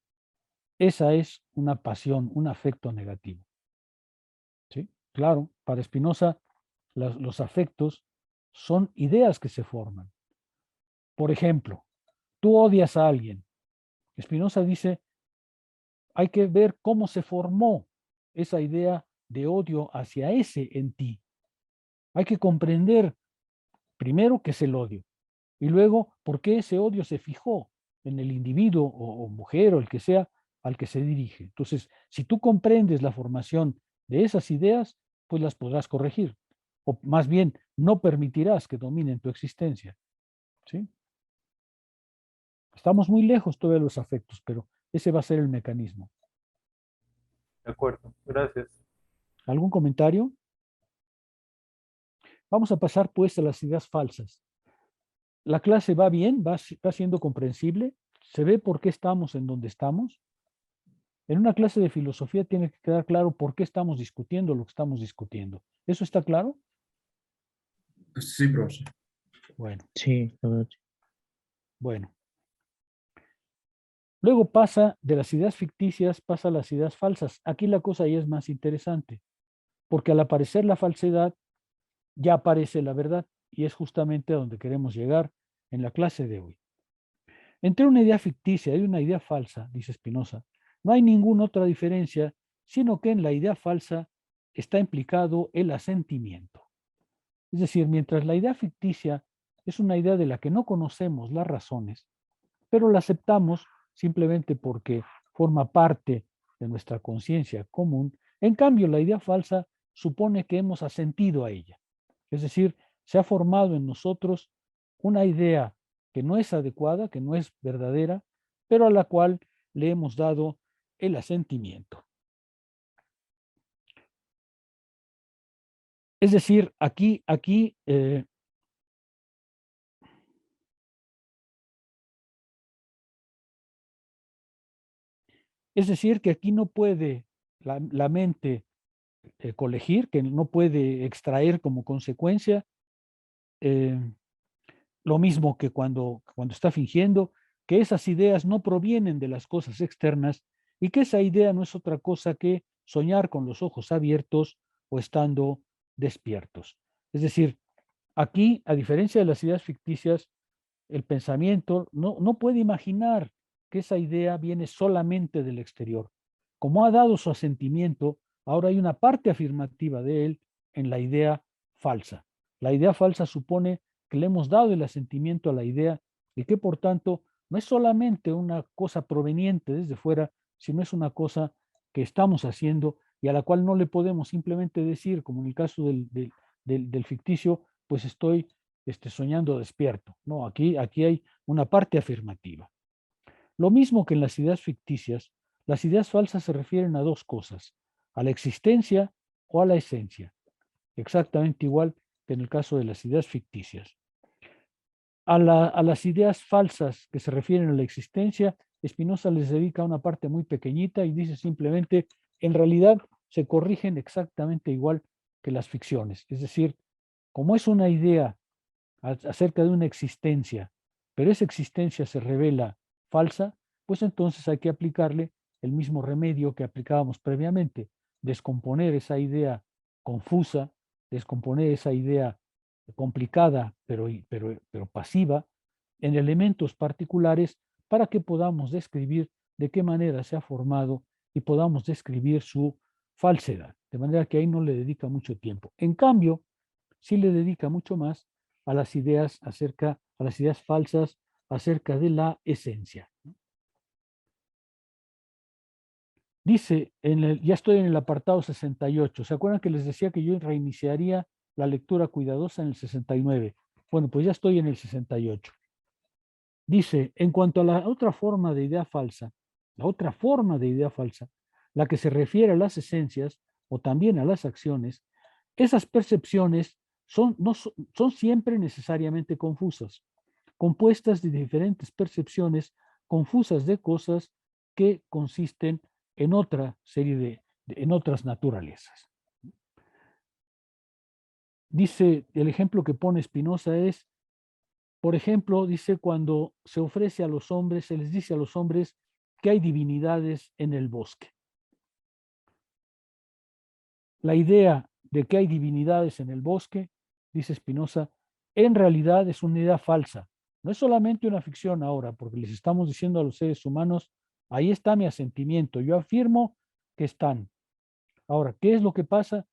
Esa es una pasión, un afecto negativo. ¿Sí? Claro, para Spinoza los afectos son ideas que se forman. Por ejemplo, tú odias a alguien. Spinoza dice, hay que ver cómo se formó esa idea de odio hacia ese en ti. Hay que comprender primero qué es el odio y luego por qué ese odio se fijó en el individuo o mujer o el que sea al que se dirige. Entonces, si tú comprendes la formación de esas ideas, pues las podrás corregir. O más bien, no permitirás que dominen tu existencia. ¿Sí? Estamos muy lejos todavía de los afectos, pero ese va a ser el mecanismo. De acuerdo, gracias. ¿Algún comentario? Vamos a pasar pues a las ideas falsas. La clase va bien, va siendo comprensible, se ve por qué estamos en donde estamos. En una clase de filosofía tiene que quedar claro por qué estamos discutiendo lo que estamos discutiendo. ¿Eso está claro? Sí, profesor. Bueno. Sí, la verdad. Bueno. Luego pasa de las ideas ficticias, pasa a las ideas falsas. Aquí la cosa ya es más interesante, porque al aparecer la falsedad, ya aparece la verdad, y es justamente a donde queremos llegar en la clase de hoy. Entre una idea ficticia y una idea falsa, dice Spinoza, no hay ninguna otra diferencia, sino que en la idea falsa está implicado el asentimiento. Es decir, mientras la idea ficticia es una idea de la que no conocemos las razones, pero la aceptamos simplemente porque forma parte de nuestra conciencia común, en cambio la idea falsa supone que hemos asentido a ella. Es decir, se ha formado en nosotros una idea que no es adecuada, que no es verdadera, pero a la cual le hemos dado el asentimiento. Es decir, aquí Es decir, que aquí no puede la mente colegir, que no puede extraer como consecuencia, lo mismo que cuando está fingiendo, que esas ideas no provienen de las cosas externas y que esa idea no es otra cosa que soñar con los ojos abiertos o estando despiertos. Es decir, aquí, a diferencia de las ideas ficticias, el pensamiento no puede imaginar que esa idea viene solamente del exterior. Como ha dado su asentimiento, ahora hay una parte afirmativa de él en la idea falsa. La idea falsa supone que le hemos dado el asentimiento a la idea y que por tanto no es solamente una cosa proveniente desde fuera, sino es una cosa que estamos haciendo y a la cual no le podemos simplemente decir, como en el caso del ficticio, pues estoy soñando despierto. No, aquí hay una parte afirmativa. Lo mismo que en las ideas ficticias, las ideas falsas se refieren a dos cosas, a la existencia o a la esencia, exactamente igual que en el caso de las ideas ficticias. A las ideas falsas que se refieren a la existencia, Spinoza les dedica una parte muy pequeñita y dice simplemente, en realidad se corrigen exactamente igual que las ficciones. Es decir, como es una idea acerca de una existencia, pero esa existencia se revela falsa, pues entonces hay que aplicarle el mismo remedio que aplicábamos previamente, descomponer esa idea confusa, descomponer esa idea complicada, pero pasiva, en elementos particulares para que podamos describir de qué manera se ha formado y podamos describir su falsedad. De manera que ahí no le dedica mucho tiempo. En cambio, sí le dedica mucho más a las ideas a las ideas falsas acerca de la esencia. Dice, ya estoy en el apartado 68. ¿Se acuerdan que les decía que yo reiniciaría la lectura cuidadosa en el 69? Bueno, pues ya estoy en el 68. Dice, en cuanto a la otra forma de idea falsa, la que se refiere a las esencias o también a las acciones, esas percepciones son siempre necesariamente confusas, compuestas de diferentes percepciones confusas de cosas que consisten en otra serie en otras naturalezas. Dice, el ejemplo que pone Spinoza es, por ejemplo, dice, cuando se ofrece a los hombres, se les dice a los hombres que hay divinidades en el bosque. La idea de que hay divinidades en el bosque, dice Spinoza, en realidad es una idea falsa. No es solamente una ficción ahora, porque les estamos diciendo a los seres humanos, ahí está mi asentimiento, yo afirmo que están. Ahora, ¿qué es lo que pasa?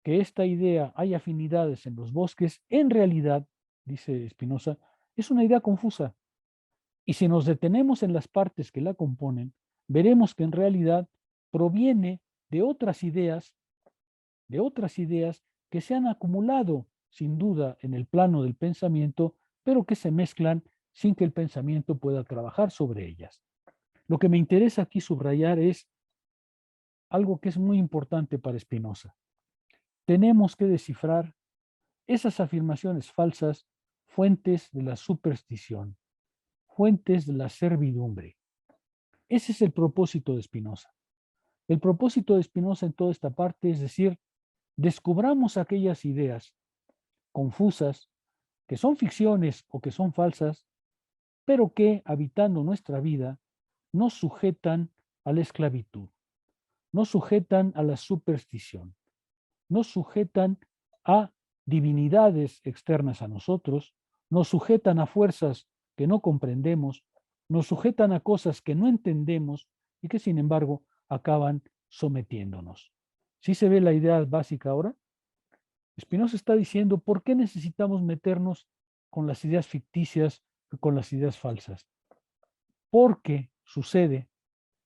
Que esta idea, hay afinidades en los bosques, en realidad, dice Spinoza, es una idea confusa. Y si nos detenemos en las partes que la componen, veremos que en realidad proviene de otras ideas que se han acumulado sin duda en el plano del pensamiento, pero que se mezclan sin que el pensamiento pueda trabajar sobre ellas. Lo que me interesa aquí subrayar es algo que es muy importante para Spinoza. Tenemos que descifrar esas afirmaciones falsas, fuentes de la superstición, fuentes de la servidumbre. Ese es el propósito de Spinoza. El propósito de Spinoza en toda esta parte es decir, descubramos aquellas ideas confusas que son ficciones o que son falsas, pero que habitando nuestra vida nos sujetan a la esclavitud, nos sujetan a la superstición, nos sujetan a divinidades externas a nosotros, nos sujetan a fuerzas que no comprendemos, nos sujetan a cosas que no entendemos y que sin embargo acaban sometiéndonos. ¿Sí se ve la idea básica ahora? Spinoza está diciendo, ¿por qué necesitamos meternos con las ideas ficticias y con las ideas falsas? Porque sucede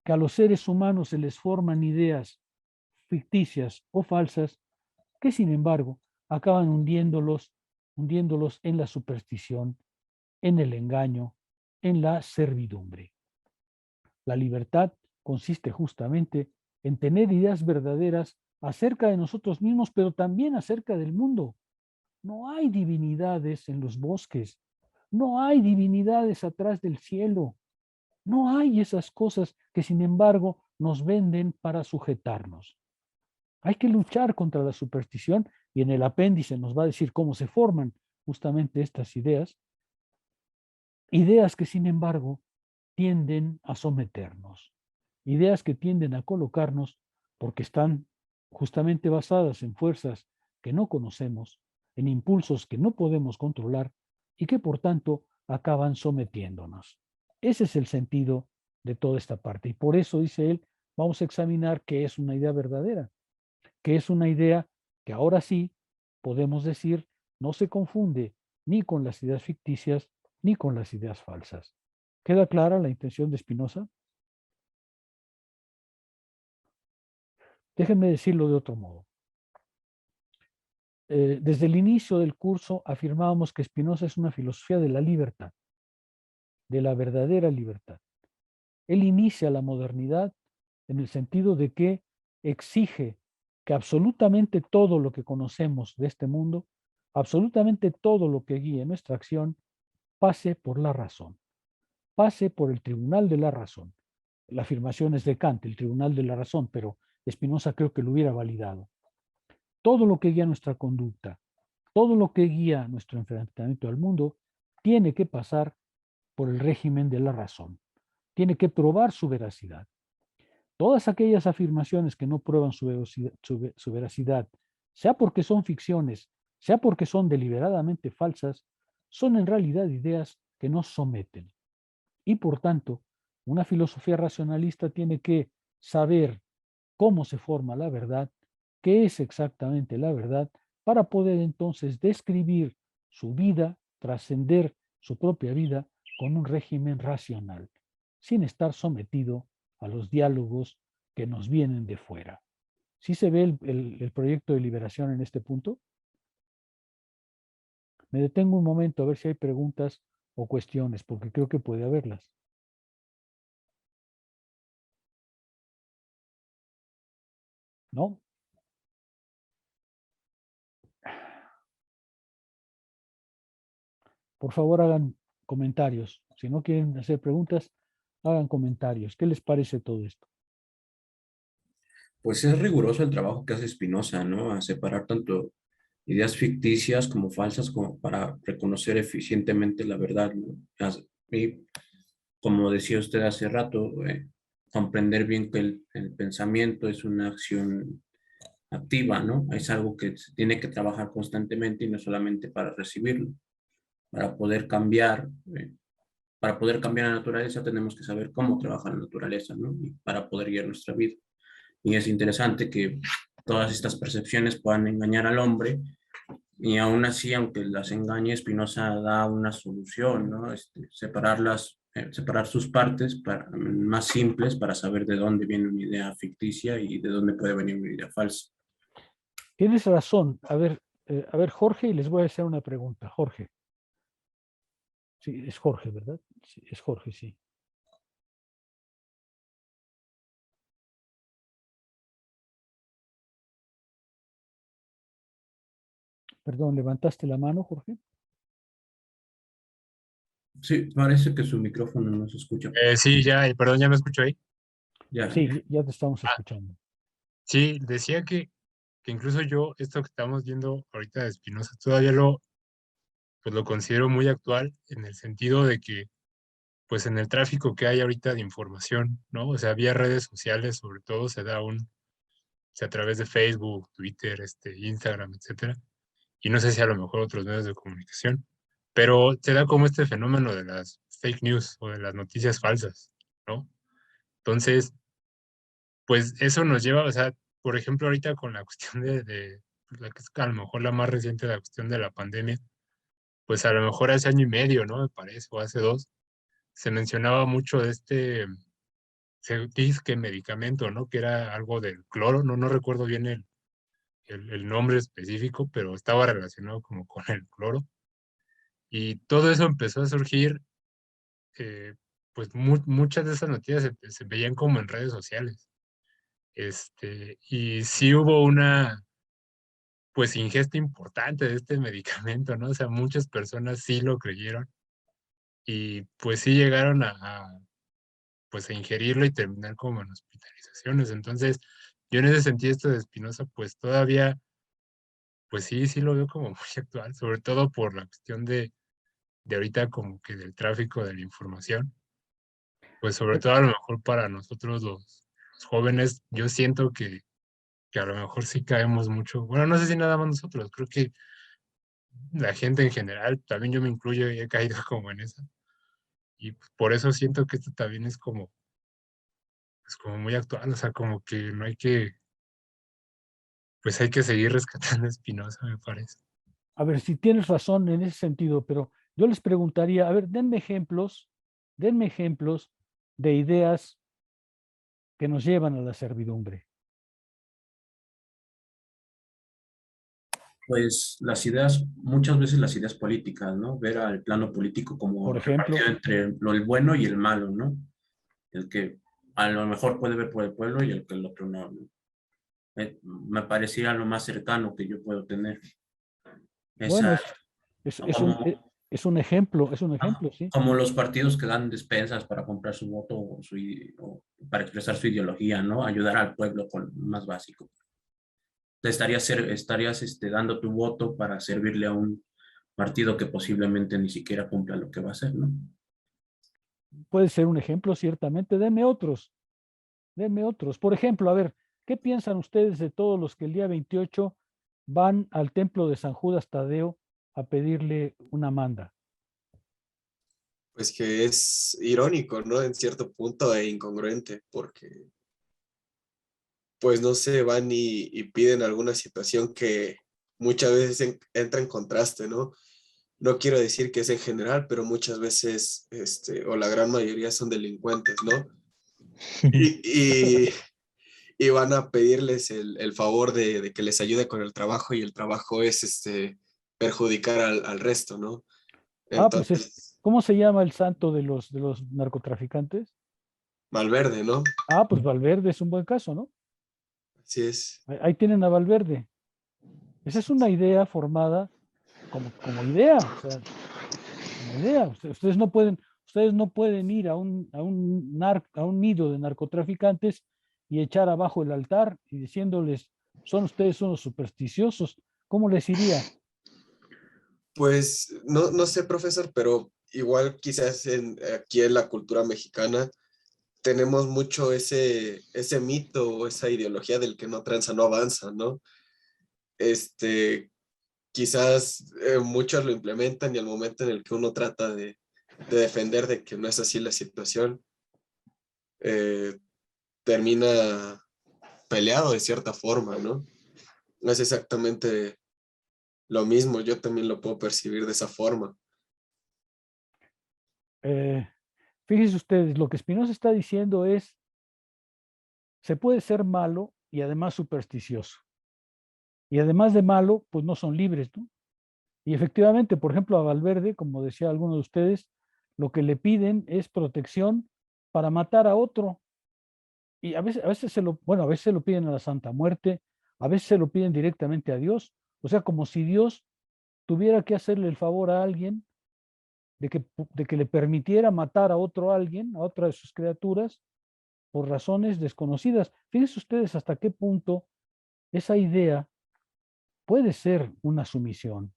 que a los seres humanos se les forman ideas ficticias o falsas que sin embargo acaban hundiéndolos en la superstición, en el engaño, en la servidumbre. La libertad consiste justamente en tener ideas verdaderas acerca de nosotros mismos, pero también acerca del mundo. No hay divinidades en los bosques, no hay divinidades atrás del cielo. No hay esas cosas que sin embargo nos venden para sujetarnos. Hay que luchar contra la superstición y en el apéndice nos va a decir cómo se forman justamente estas ideas. Ideas que sin embargo tienden a someternos. Ideas que tienden a colocarnos porque están justamente basadas en fuerzas que no conocemos, en impulsos que no podemos controlar y que por tanto acaban sometiéndonos. Ese es el sentido de toda esta parte. Y por eso, dice él, vamos a examinar qué es una idea verdadera, qué es una idea que ahora sí podemos decir no se confunde ni con las ideas ficticias ni con las ideas falsas. ¿Queda clara la intención de Spinoza? Déjenme decirlo de otro modo. Desde el inicio del curso afirmábamos que Spinoza es una filosofía de la libertad, de la verdadera libertad. Él inicia la modernidad en el sentido de que exige que absolutamente todo lo que conocemos de este mundo, absolutamente todo lo que guíe nuestra acción, pase por la razón, pase por el tribunal de la razón. La afirmación es de Kant, el tribunal de la razón, pero Spinoza creo que lo hubiera validado. Todo lo que guía nuestra conducta, todo lo que guía nuestro enfrentamiento al mundo, tiene que pasar por el régimen de la razón. Tiene que probar su veracidad. Todas aquellas afirmaciones que no prueban su veracidad, sea porque son ficciones, sea porque son deliberadamente falsas, son en realidad ideas que nos someten. Y por tanto, una filosofía racionalista tiene que saber cómo se forma la verdad, qué es exactamente la verdad, para poder entonces describir su vida, trascender su propia vida con un régimen racional, sin estar sometido a los diálogos que nos vienen de fuera. ¿Sí se ve el proyecto de liberación en este punto? Me detengo un momento a ver si hay preguntas o cuestiones, porque creo que puede haberlas. ¿No? Por favor, hagan comentarios. Si no quieren hacer preguntas, hagan comentarios. ¿Qué les parece todo esto? Pues es riguroso el trabajo que hace Spinoza, ¿no? A separar tanto ideas ficticias como falsas como para reconocer eficientemente la verdad, ¿no? Y como decía usted hace rato, comprender bien que el pensamiento es una acción activa, ¿no? Es algo que se tiene que trabajar constantemente y no solamente para recibirlo. Para poder cambiar, eh, para poder cambiar la naturaleza tenemos que saber cómo trabaja la naturaleza, ¿no? Y para poder guiar nuestra vida. Y es interesante que todas estas percepciones puedan engañar al hombre y aún así, aunque las engañe, Spinoza da una solución, ¿no? Separarlas, separar sus partes más simples para saber de dónde viene una idea ficticia y de dónde puede venir una idea falsa. Tienes razón. A ver, Jorge, y les voy a hacer una pregunta. Jorge. Sí, es Jorge, ¿verdad? Sí, es Jorge, sí. Perdón, ¿levantaste la mano, Jorge? Sí, parece que su micrófono no se escucha. Sí, ya, perdón, ¿ya me escucho ahí? Ya. Sí, ya te estamos escuchando. Sí, decía que incluso yo, esto que estamos viendo ahorita de Spinoza, todavía pues lo considero muy actual en el sentido de que, pues en el tráfico que hay ahorita de información, ¿no? O sea, vía redes sociales, sobre todo, o sea, a través de Facebook, Twitter, Instagram, etcétera. Y no sé si a lo mejor otros medios de comunicación, pero se da como este fenómeno de las fake news o de las noticias falsas, ¿no? Entonces, pues eso nos lleva, o sea, por ejemplo, ahorita con la cuestión de la que es a lo mejor la más reciente, la cuestión de la pandemia, pues a lo mejor hace año y medio, ¿no? Me parece, o hace dos, se mencionaba mucho de se dice que medicamento, ¿no? Que era algo del cloro, no recuerdo bien el nombre específico, pero estaba relacionado como con el cloro. Y todo eso empezó a surgir, pues muchas de esas noticias se veían como en redes sociales. Y sí hubo una, pues, ingesta importante de este medicamento, ¿no? O sea, muchas personas sí lo creyeron y pues sí llegaron pues a ingerirlo y terminar como en hospitalizaciones. Entonces, yo en ese sentido, esto de Spinoza, pues todavía, pues sí lo veo como muy actual, sobre todo por la cuestión de ahorita como que del tráfico de la información. Pues sobre todo a lo mejor para nosotros los jóvenes, yo siento que a lo mejor sí caemos mucho. Bueno, no sé si nada más nosotros, creo que la gente en general, también yo me incluyo y he caído como en eso. Y pues, por eso siento que esto también es como, pues como muy actual, o sea, como que no hay que, pues hay que seguir rescatando a Spinoza, me parece. A ver, si tienes razón en ese sentido, pero yo les preguntaría, a ver, denme ejemplos de ideas que nos llevan a la servidumbre. Pues las ideas, muchas veces las ideas políticas, ¿no? Ver al plano político como Por ejemplo, repartido entre el bueno y el malo, ¿no? El que a lo mejor puede ver por el pueblo y el otro no, ¿no? Me parecía lo más cercano que yo puedo tener. bueno, Esa, como, es un ejemplo, sí. como los partidos que dan despensas para comprar su voto o para expresar su ideología, ¿no? Ayudar al pueblo con lo más básico. Estarías dando tu voto para servirle a un partido que posiblemente ni siquiera cumpla lo que va a hacer, ¿no? Puede ser un ejemplo, ciertamente. Denme otros. Por ejemplo, a ver, ¿qué piensan ustedes de todos los que el día 28 van al templo de San Judas Tadeo a pedirle una manda? Pues que es irónico, ¿no? En cierto punto e incongruente, porque pues no se van y piden alguna situación que muchas veces entra en contraste, ¿no? No quiero decir que es en general, pero muchas veces, o la gran mayoría son delincuentes, ¿no? Y, y, y van a pedirles el favor de que les ayude con el trabajo y el trabajo es perjudicar al resto, ¿no? Pues Entonces, ¿cómo se llama el santo de los narcotraficantes? Valverde, ¿no? Pues Valverde es un buen caso, ¿no? Así es. Ahí tienen a Valverde. Esa es una idea formada como idea, o sea, como idea. Ustedes no pueden ir a un nido de narcotraficantes y echar abajo el altar y diciéndoles, son ustedes unos supersticiosos. ¿Cómo les iría? Pues no sé, profesor, pero igual quizás aquí en la cultura mexicana tenemos mucho ese mito o esa ideología del que no tranza, no avanza, ¿no? Quizás muchos lo implementan y al momento en el que uno trata de defender de que no es así la situación, eh, termina peleado de cierta forma, ¿no? No es exactamente lo mismo, yo también lo puedo percibir de esa forma. Fíjense ustedes, lo que Spinoza está diciendo es, se puede ser malo y además supersticioso. Y además de malo, pues no son libres, ¿no? Y efectivamente, por ejemplo, a Valverde, como decía alguno de ustedes, lo que le piden es protección para matar a otro. Y a veces a veces se lo piden a la Santa Muerte, a veces se lo piden directamente a Dios. O sea, como si Dios tuviera que hacerle el favor a alguien de que le permitiera matar a otro alguien, a otra de sus criaturas, por razones desconocidas. Fíjense ustedes hasta qué punto esa idea puede ser una sumisión,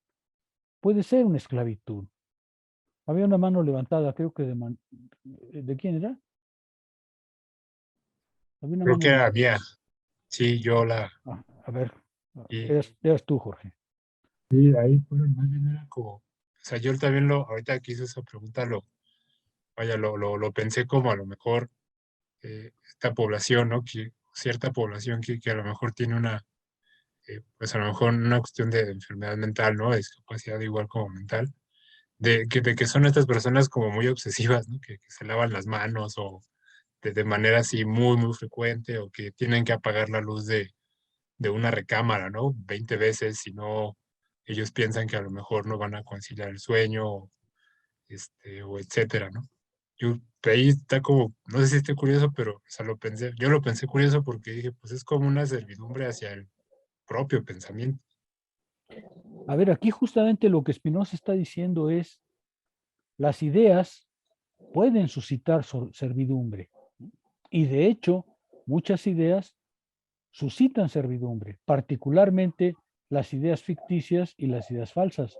puede ser una esclavitud. Había una mano levantada, creo que ¿de quién era? Había una Creo mano que era levantada. mía. Sí, yo la... A ver, Y, eras tú, Jorge. sí, ahí fueron, más bien era como... O sea, yo también ahorita que hice esa pregunta, lo pensé como a lo mejor esta población, ¿no? Cierta población que a lo mejor tiene pues a lo mejor una cuestión de enfermedad mental, ¿no? De discapacidad igual como mental, de que son estas personas como muy obsesivas, ¿no? Que se lavan las manos o de manera así muy frecuente o que tienen que apagar la luz de una recámara, ¿no? 20 veces, si no, ellos piensan que a lo mejor no van a conciliar el sueño o etcétera, ¿no? Yo, ahí está como, no sé si esté curioso, pero o sea, yo lo pensé curioso porque dije, pues es como una servidumbre hacia el propio pensamiento. A ver, aquí justamente lo que Spinoza está diciendo es, las ideas pueden suscitar servidumbre. Y de hecho, muchas ideas suscitan servidumbre, particularmente las ideas ficticias y las ideas falsas.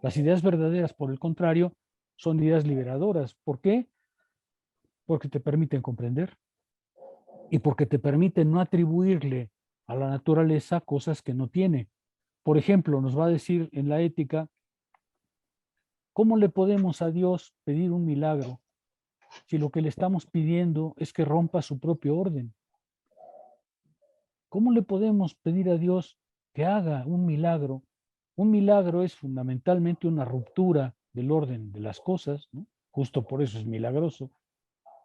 Las ideas verdaderas, por el contrario, son ideas liberadoras. ¿Por qué? Porque te permiten comprender y porque te permiten no atribuirle a la naturaleza cosas que no tiene. Por ejemplo, nos va a decir en la ética, ¿cómo le podemos a Dios pedir un milagro si lo que le estamos pidiendo es que rompa su propio orden? ¿Cómo le podemos pedir a Dios que haga un milagro? Un milagro es fundamentalmente una ruptura del orden de las cosas, ¿no? Justo por eso es milagroso.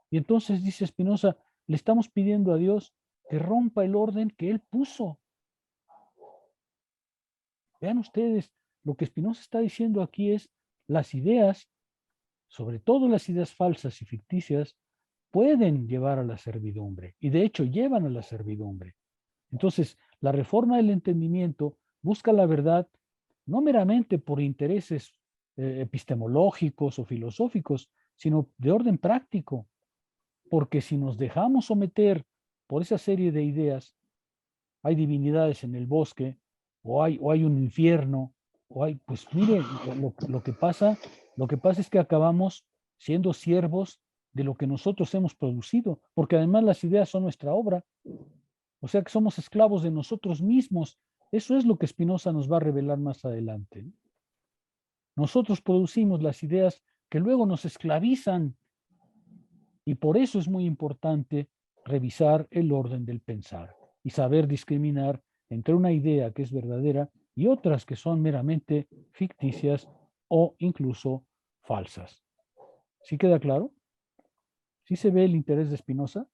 Y entonces dice Spinoza, le estamos pidiendo a Dios que rompa el orden que Él puso. Vean ustedes, lo que Spinoza está diciendo aquí es las ideas, sobre todo las ideas falsas y ficticias, pueden llevar a la servidumbre y de hecho llevan a la servidumbre. Entonces, la reforma del entendimiento busca la verdad no meramente por intereses epistemológicos o filosóficos, sino de orden práctico, porque si nos dejamos someter por esa serie de ideas, hay divinidades en el bosque, o hay un infierno, pues mire, lo que pasa es que acabamos siendo siervos de lo que nosotros hemos producido, porque además las ideas son nuestra obra, o sea que somos esclavos de nosotros mismos. Eso es lo que Spinoza nos va a revelar más adelante. Nosotros producimos las ideas que luego nos esclavizan, y por eso es muy importante revisar el orden del pensar y saber discriminar entre una idea que es verdadera y otras que son meramente ficticias o incluso falsas. ¿Sí queda claro? ¿Sí se ve el interés de Spinoza?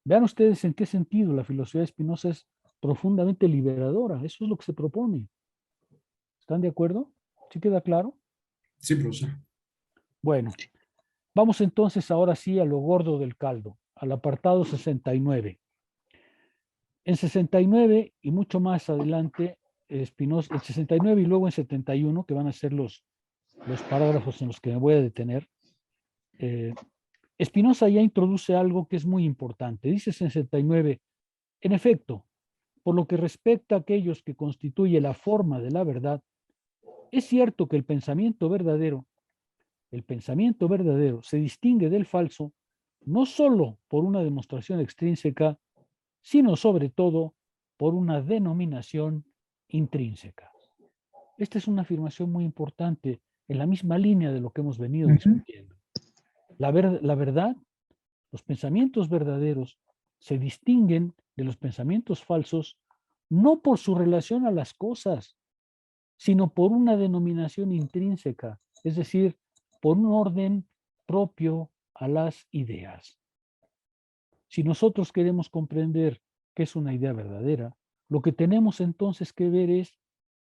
Vean ustedes en qué sentido la filosofía de Spinoza es profundamente liberadora. Eso es lo que se propone. ¿Están de acuerdo? ¿Sí queda claro? Sí, profesor. Bueno, vamos entonces ahora sí a lo gordo del caldo, al apartado 69. En 69 y mucho más adelante, Spinoza, en 69 y luego en 71, que van a ser los parágrafos en los que me voy a detener, Spinoza ya introduce algo que es muy importante. Dice 69, en efecto, por lo que respecta a aquellos que constituye la forma de la verdad, es cierto que el pensamiento verdadero se distingue del falso no solo por una demostración extrínseca, sino sobre todo por una denominación intrínseca. Esta es una afirmación muy importante en la misma línea de lo que hemos venido discutiendo. La verdad, los pensamientos verdaderos se distinguen de los pensamientos falsos no por su relación a las cosas, sino por una denominación intrínseca, es decir, por un orden propio a las ideas. Si nosotros queremos comprender qué es una idea verdadera, lo que tenemos entonces que ver es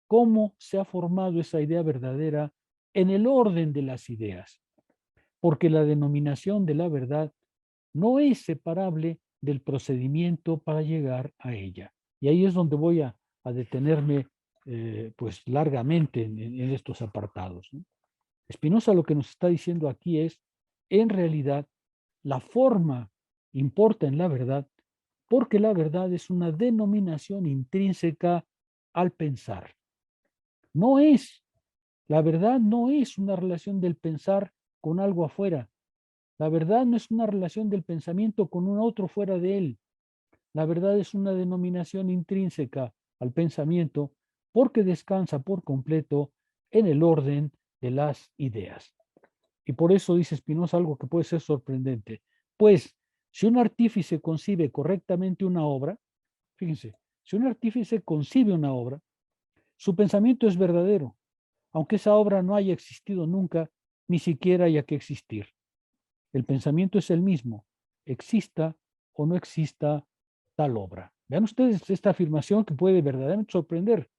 cómo se ha formado esa idea verdadera en el orden de las ideas, porque la denominación de la verdad no es separable del procedimiento para llegar a ella. Y ahí es donde voy a detenerme pues largamente en estos apartados, ¿no? Spinoza lo que nos está diciendo aquí es, en realidad, la forma importa en la verdad, porque la verdad es una denominación intrínseca al pensar. La verdad no es una relación del pensar con algo afuera. La verdad no es una relación del pensamiento con un otro fuera de él. La verdad es una denominación intrínseca al pensamiento porque descansa por completo en el orden de las ideas. Y por eso dice Spinoza algo que puede ser sorprendente. Pues, si un artífice concibe correctamente una obra, fíjense, si un artífice concibe una obra, su pensamiento es verdadero, aunque esa obra no haya existido nunca, ni siquiera haya que existir. El pensamiento es el mismo, exista o no exista tal obra. Vean ustedes esta afirmación que puede verdaderamente sorprender.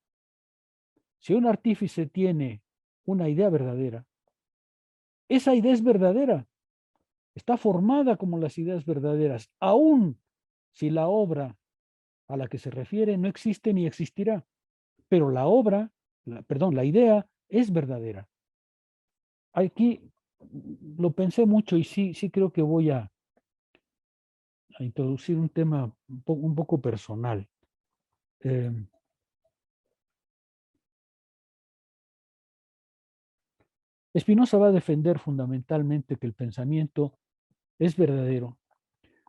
Si un artífice tiene una idea verdadera, esa idea es verdadera, está formada como las ideas verdaderas, aun si la obra a la que se refiere no existe ni existirá, pero la idea es verdadera. Aquí lo pensé mucho y sí creo que voy a a introducir un tema un poco personal. Spinoza va a defender fundamentalmente que el pensamiento es verdadero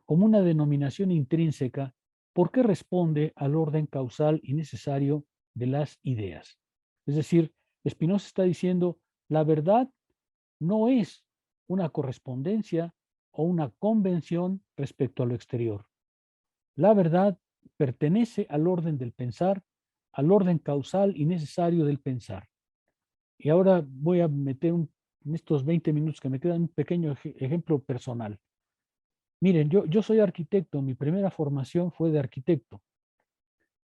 como una denominación intrínseca porque responde al orden causal y necesario de las ideas. Es decir, Spinoza está diciendo, la verdad no es una correspondencia o una convención respecto a lo exterior. La verdad pertenece al orden del pensar, al orden causal y necesario del pensar. Y ahora voy a meter en estos 20 minutos que me quedan un pequeño ejemplo personal. Miren, yo soy arquitecto, mi primera formación fue de arquitecto.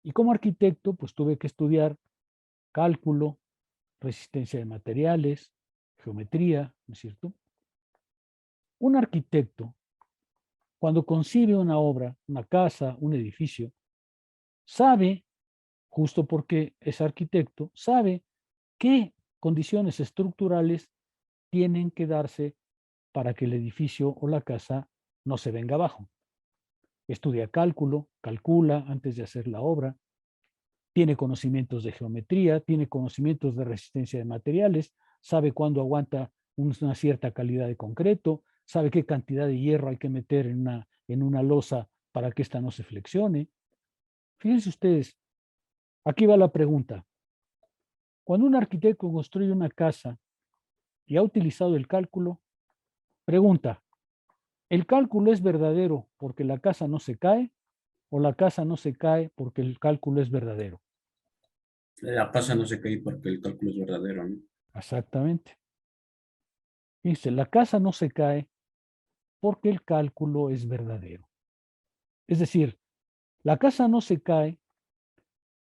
Y como arquitecto, pues tuve que estudiar cálculo, resistencia de materiales, geometría, ¿no es cierto? Un arquitecto, cuando concibe una obra, una casa, un edificio, sabe, justo porque es arquitecto, sabe qué condiciones estructurales tienen que darse para que el edificio o la casa no se venga abajo. Estudia cálculo, calcula antes de hacer la obra, tiene conocimientos de geometría, tiene conocimientos de resistencia de materiales, sabe cuándo aguanta una cierta calidad de concreto, sabe qué cantidad de hierro hay que meter en una losa para que ésta no se flexione. Fíjense ustedes, aquí va la pregunta. Cuando un arquitecto construye una casa y ha utilizado el cálculo, pregunta, ¿el cálculo es verdadero porque la casa no se cae o la casa no se cae porque el cálculo es verdadero? La casa no se cae porque el cálculo es verdadero, ¿no? Exactamente. Dice, la casa no se cae porque el cálculo es verdadero. Es decir, la casa no se cae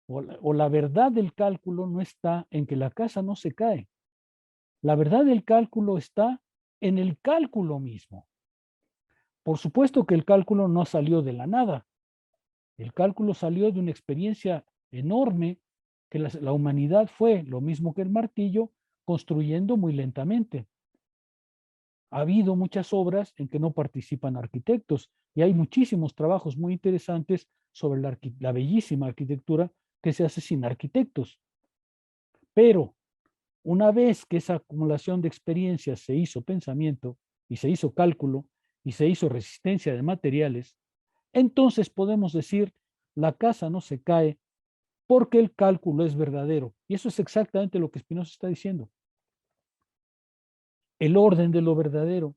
o la verdad del cálculo no está en que la casa no se cae. La verdad del cálculo está en el cálculo mismo. Por supuesto que el cálculo no salió de la nada. El cálculo salió de una experiencia enorme que la humanidad fue, lo mismo que el martillo, construyendo muy lentamente. Ha habido muchas obras en que no participan arquitectos y hay muchísimos trabajos muy interesantes sobre la bellísima arquitectura que se hace sin arquitectos. Pero una vez que esa acumulación de experiencias se hizo pensamiento y se hizo cálculo y se hizo resistencia de materiales, entonces podemos decir la casa no se cae porque el cálculo es verdadero. Y eso es exactamente lo que Spinoza está diciendo. El orden de lo verdadero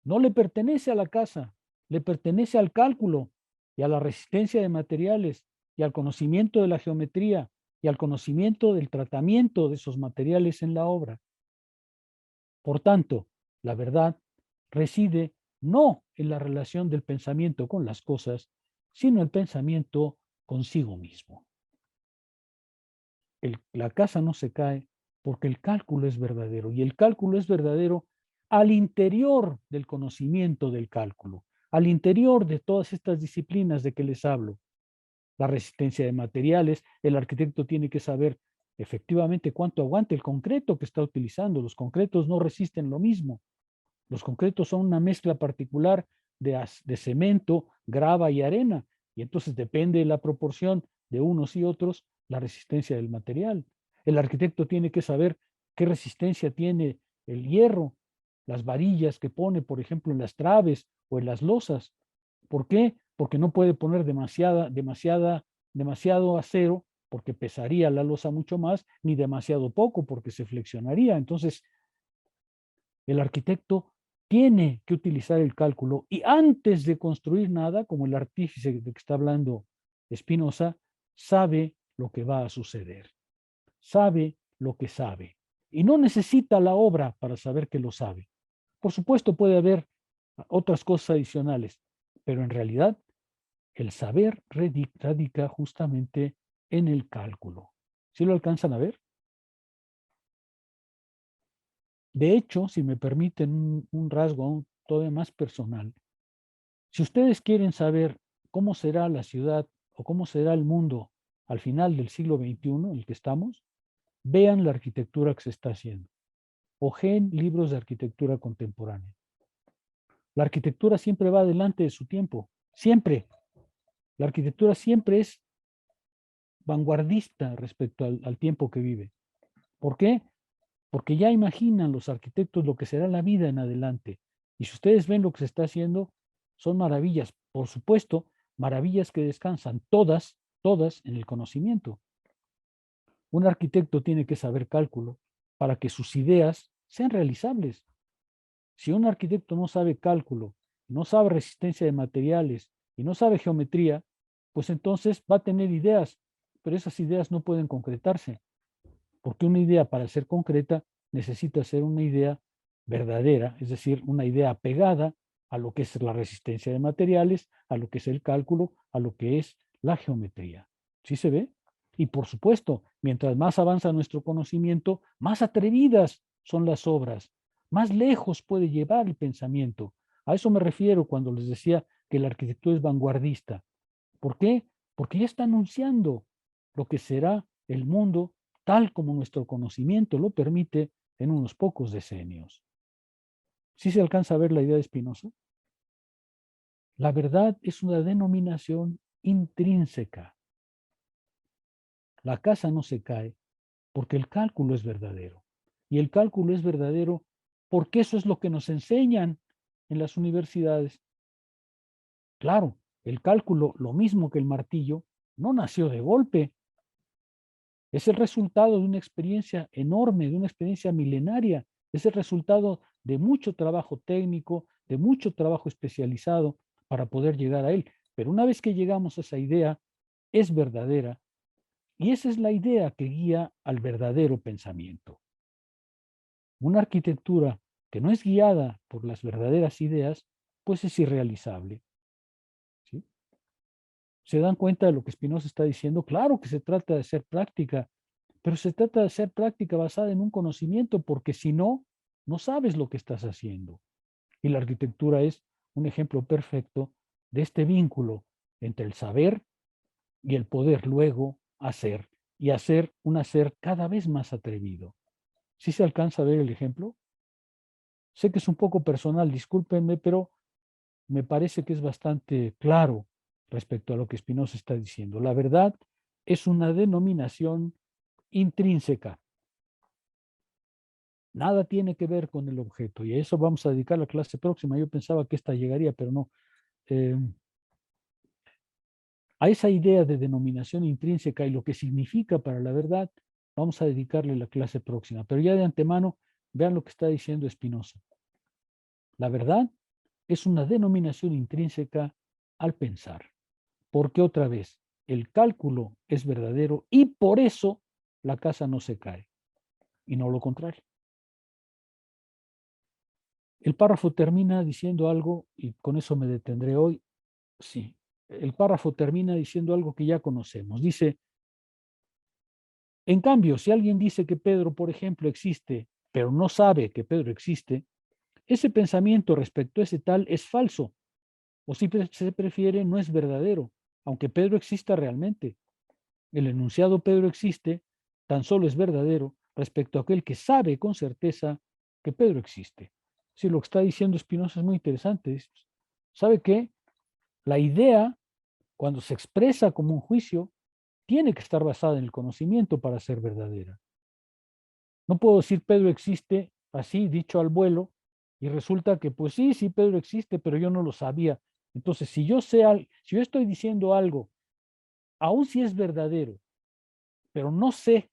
no le pertenece a la casa, le pertenece al cálculo y a la resistencia de materiales y al conocimiento de la geometría y al conocimiento del tratamiento de esos materiales en la obra. Por tanto, la verdad reside no en la relación del pensamiento con las cosas, sino el pensamiento consigo mismo. La casa no se cae porque el cálculo es verdadero y el cálculo es verdadero al interior del conocimiento del cálculo, al interior de todas estas disciplinas de que les hablo. La resistencia de materiales, el arquitecto tiene que saber efectivamente cuánto aguanta el concreto que está utilizando. Los concretos no resisten lo mismo. Los concretos son una mezcla particular de cemento, grava y arena, y entonces depende de la proporción de unos y otros la resistencia del material. El arquitecto tiene que saber qué resistencia tiene el hierro, las varillas que pone, por ejemplo, en las traves o en las losas. ¿Por qué? Porque no puede poner demasiado acero porque pesaría la losa mucho más, ni demasiado poco porque se flexionaría. Entonces, el arquitecto tiene que utilizar el cálculo y antes de construir nada, como el artífice de que está hablando Spinoza, sabe lo que va a suceder, sabe lo que sabe y no necesita la obra para saber que lo sabe. Por supuesto puede haber otras cosas adicionales, pero en realidad el saber radica justamente en el cálculo. ¿Sí lo alcanzan a ver? De hecho, si me permiten un rasgo aún todavía más personal, si ustedes quieren saber cómo será la ciudad o cómo será el mundo al final del siglo XXI en el que estamos, vean la arquitectura que se está haciendo. Ojeen libros de arquitectura contemporánea. La arquitectura siempre va adelante de su tiempo, Siempre. La arquitectura siempre es vanguardista respecto al tiempo que vive. ¿Por qué? Porque ya imaginan los arquitectos lo que será la vida en adelante. Y si ustedes ven lo que se está haciendo, son maravillas, por supuesto, maravillas que descansan todas en el conocimiento. Un arquitecto tiene que saber cálculo para que sus ideas sean realizables. Si un arquitecto no sabe cálculo, no sabe resistencia de materiales y no sabe geometría, pues entonces va a tener ideas, pero esas ideas no pueden concretarse, porque una idea para ser concreta necesita ser una idea verdadera, es decir, una idea apegada a lo que es la resistencia de materiales, a lo que es el cálculo, a lo que es la geometría. ¿Sí se ve? Y por supuesto, mientras más avanza nuestro conocimiento, más atrevidas son las obras, más lejos puede llevar el pensamiento. A eso me refiero cuando les decía que la arquitectura es vanguardista. ¿Por qué? Porque ya está anunciando lo que será el mundo tal como nuestro conocimiento lo permite en unos pocos decenios. ¿Sí se alcanza a ver la idea de Spinoza? La verdad es una denominación intrínseca. La casa no se cae porque el cálculo es verdadero. Y el cálculo es verdadero porque eso es lo que nos enseñan en las universidades. Claro, el cálculo, lo mismo que el martillo, no nació de golpe. Es el resultado de una experiencia enorme, de una experiencia milenaria. Es el resultado de mucho trabajo técnico, de mucho trabajo especializado para poder llegar a él. Pero una vez que llegamos a esa idea, es verdadera. Y esa es la idea que guía al verdadero pensamiento. Una arquitectura que no es guiada por las verdaderas ideas, pues es irrealizable. ¿Sí? ¿Se dan cuenta de lo que Spinoza está diciendo? Claro que se trata de hacer práctica, pero se trata de hacer práctica basada en un conocimiento, porque si no, no sabes lo que estás haciendo. Y la arquitectura es un ejemplo perfecto de este vínculo entre el saber y el poder luego hacer, y hacer un hacer cada vez más atrevido. ¿Sí se alcanza a ver el ejemplo? Sé que es un poco personal, discúlpenme, pero me parece que es bastante claro respecto a lo que Spinoza está diciendo. La verdad es una denominación intrínseca. Nada tiene que ver con el objeto, y a eso vamos a dedicar la clase próxima. Yo pensaba que esta llegaría, pero no. A esa idea de denominación intrínseca y lo que significa para la verdad, vamos a dedicarle la clase próxima. Pero ya de antemano, vean lo que está diciendo Spinoza. La verdad es una denominación intrínseca al pensar, porque otra vez, el cálculo es verdadero y por eso la casa no se cae, y no lo contrario. El párrafo termina diciendo algo, y con eso me detendré hoy. Sí, el párrafo termina diciendo algo que ya conocemos. Dice, en cambio, si alguien dice que Pedro, por ejemplo, existe, pero no sabe que Pedro existe, ese pensamiento respecto a ese tal es falso, o si se prefiere, no es verdadero, aunque Pedro exista realmente. El enunciado Pedro existe tan solo es verdadero respecto a aquel que sabe con certeza que Pedro existe. Sí, lo que está diciendo Spinoza es muy interesante. ¿Sabe qué? La idea, cuando se expresa como un juicio, tiene que estar basada en el conocimiento para ser verdadera. No puedo decir Pedro existe así, dicho al vuelo, y resulta que pues sí, Pedro existe, pero yo no lo sabía. Entonces, si yo estoy diciendo algo, aun si es verdadero, pero no sé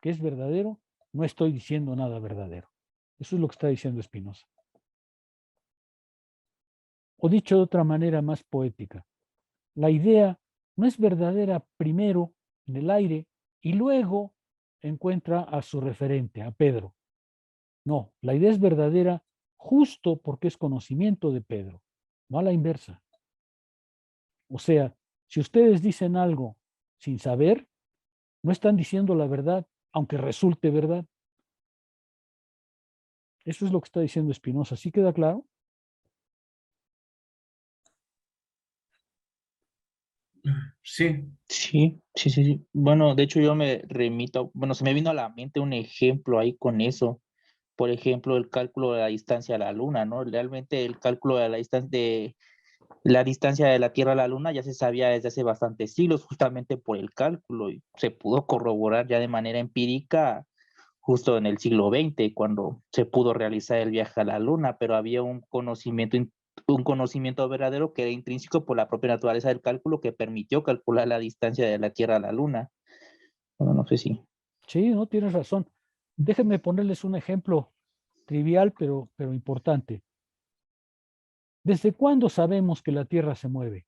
que es verdadero, no estoy diciendo nada verdadero. Eso es lo que está diciendo Spinoza. O dicho de otra manera más poética, la idea no es verdadera primero en el aire y luego encuentra a su referente, a Pedro. No, la idea es verdadera justo porque es conocimiento de Pedro, no a la inversa. O sea, si ustedes dicen algo sin saber, no están diciendo la verdad, aunque resulte verdad. Eso es lo que está diciendo Spinoza. ¿Sí queda claro? Sí. Sí. Bueno, de hecho yo me remito, bueno, se me vino a la mente un ejemplo ahí con eso. Por ejemplo, el cálculo de la distancia a la luna, ¿no? Realmente el cálculo de la distancia La distancia de la Tierra a la Luna ya se sabía desde hace bastantes siglos, justamente por el cálculo, y se pudo corroborar ya de manera empírica justo en el siglo XX, cuando se pudo realizar el viaje a la Luna, pero había un conocimiento verdadero que era intrínseco por la propia naturaleza del cálculo que permitió calcular la distancia de la Tierra a la Luna. Bueno, no sé si. Sí, no, tienes razón. Déjenme ponerles un ejemplo trivial, pero importante. ¿Desde cuándo sabemos que la Tierra se mueve?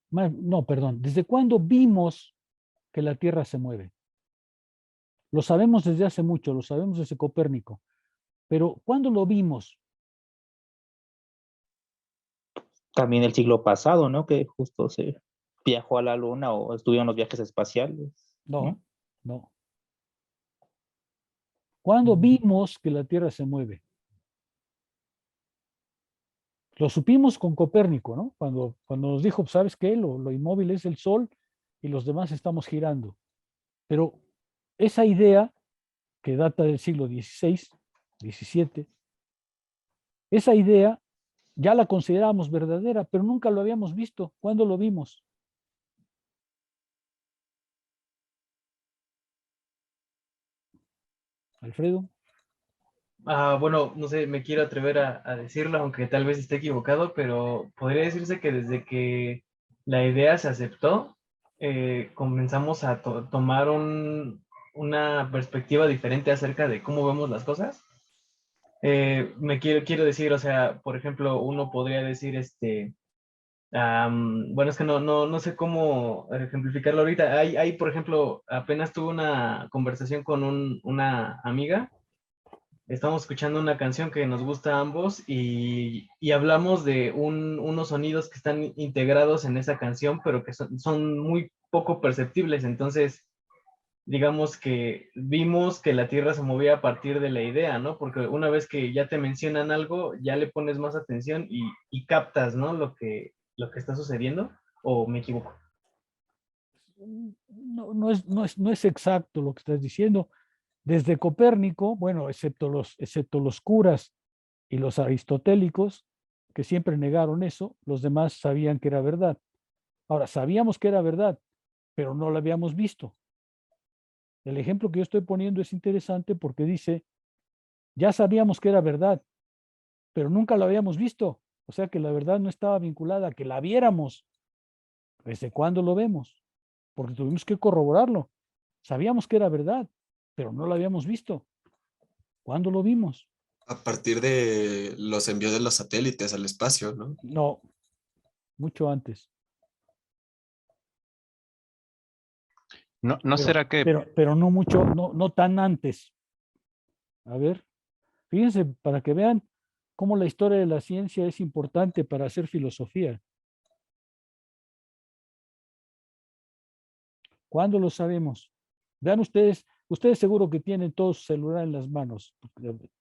No, perdón. ¿Desde cuándo vimos que la Tierra se mueve? Lo sabemos desde hace mucho, lo sabemos desde Copérnico. Pero ¿cuándo lo vimos? También el siglo pasado, ¿no? Que justo se viajó a la Luna o estuvieron los viajes espaciales. No, no. ¿Cuándo vimos que la Tierra se mueve? Lo supimos con Copérnico, ¿no? Cuando nos dijo, ¿sabes qué? Lo inmóvil es el Sol y los demás estamos girando. Pero esa idea, que data del siglo XVI, XVII, esa idea ya la considerábamos verdadera, pero nunca lo habíamos visto. ¿Cuándo lo vimos? Alfredo. Bueno, no sé, me quiero atrever a decirlo, aunque tal vez esté equivocado, pero podría decirse que desde que la idea se aceptó, comenzamos a tomar una perspectiva diferente acerca de cómo vemos las cosas. Quiero decir, o sea, por ejemplo, uno podría decir, bueno, es que no sé cómo ejemplificarlo ahorita. Por ejemplo, apenas tuve una conversación con una amiga. Estamos escuchando una canción que nos gusta a ambos y hablamos de unos sonidos que están integrados en esa canción, pero que son muy poco perceptibles. Entonces, digamos que vimos que la Tierra se movía a partir de la idea, ¿no? Porque una vez que ya te mencionan algo, ya le pones más atención y captas, ¿no? Lo que está sucediendo, ¿o me equivoco? No es exacto lo que estás diciendo. Desde Copérnico, bueno, excepto los curas y los aristotélicos, que siempre negaron eso, los demás sabían que era verdad. Ahora, sabíamos que era verdad, pero no lo habíamos visto. El ejemplo que yo estoy poniendo es interesante porque dice, ya sabíamos que era verdad, pero nunca lo habíamos visto. O sea que la verdad no estaba vinculada a que la viéramos. ¿Desde cuándo lo vemos? Porque tuvimos que corroborarlo. Sabíamos que era verdad, pero no lo habíamos visto. ¿Cuándo lo vimos? A partir de los envíos de los satélites al espacio, ¿no? No, mucho antes. ¿No Pero, será que pero no mucho, no tan antes. A ver, fíjense para que vean cómo la historia de la ciencia es importante para hacer filosofía. ¿Cuándo lo sabemos? Vean ustedes seguro que tienen todos su celular en las manos.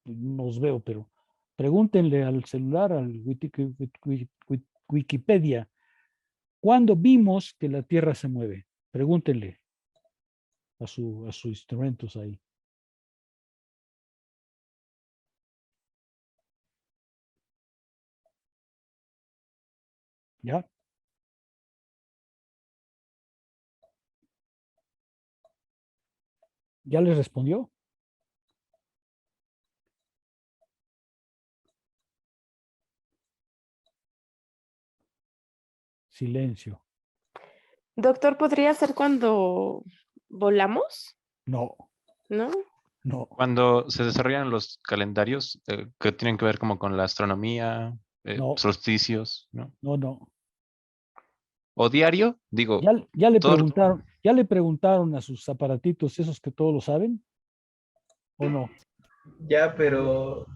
No los veo, pero pregúntenle al celular, al Wikipedia, ¿cuándo vimos que la Tierra se mueve? Pregúntenle a sus instrumentos ahí. ¿Ya? ¿Ya les respondió? Silencio. Doctor, ¿podría ser cuando volamos? No, ¿No? no, cuando se desarrollan los calendarios que tienen que ver como con la astronomía, no, solsticios, ¿no? no. O diario, digo, Ya le todo, preguntaron a sus aparatitos, esos que todos lo saben, ¿o no? Ya, pero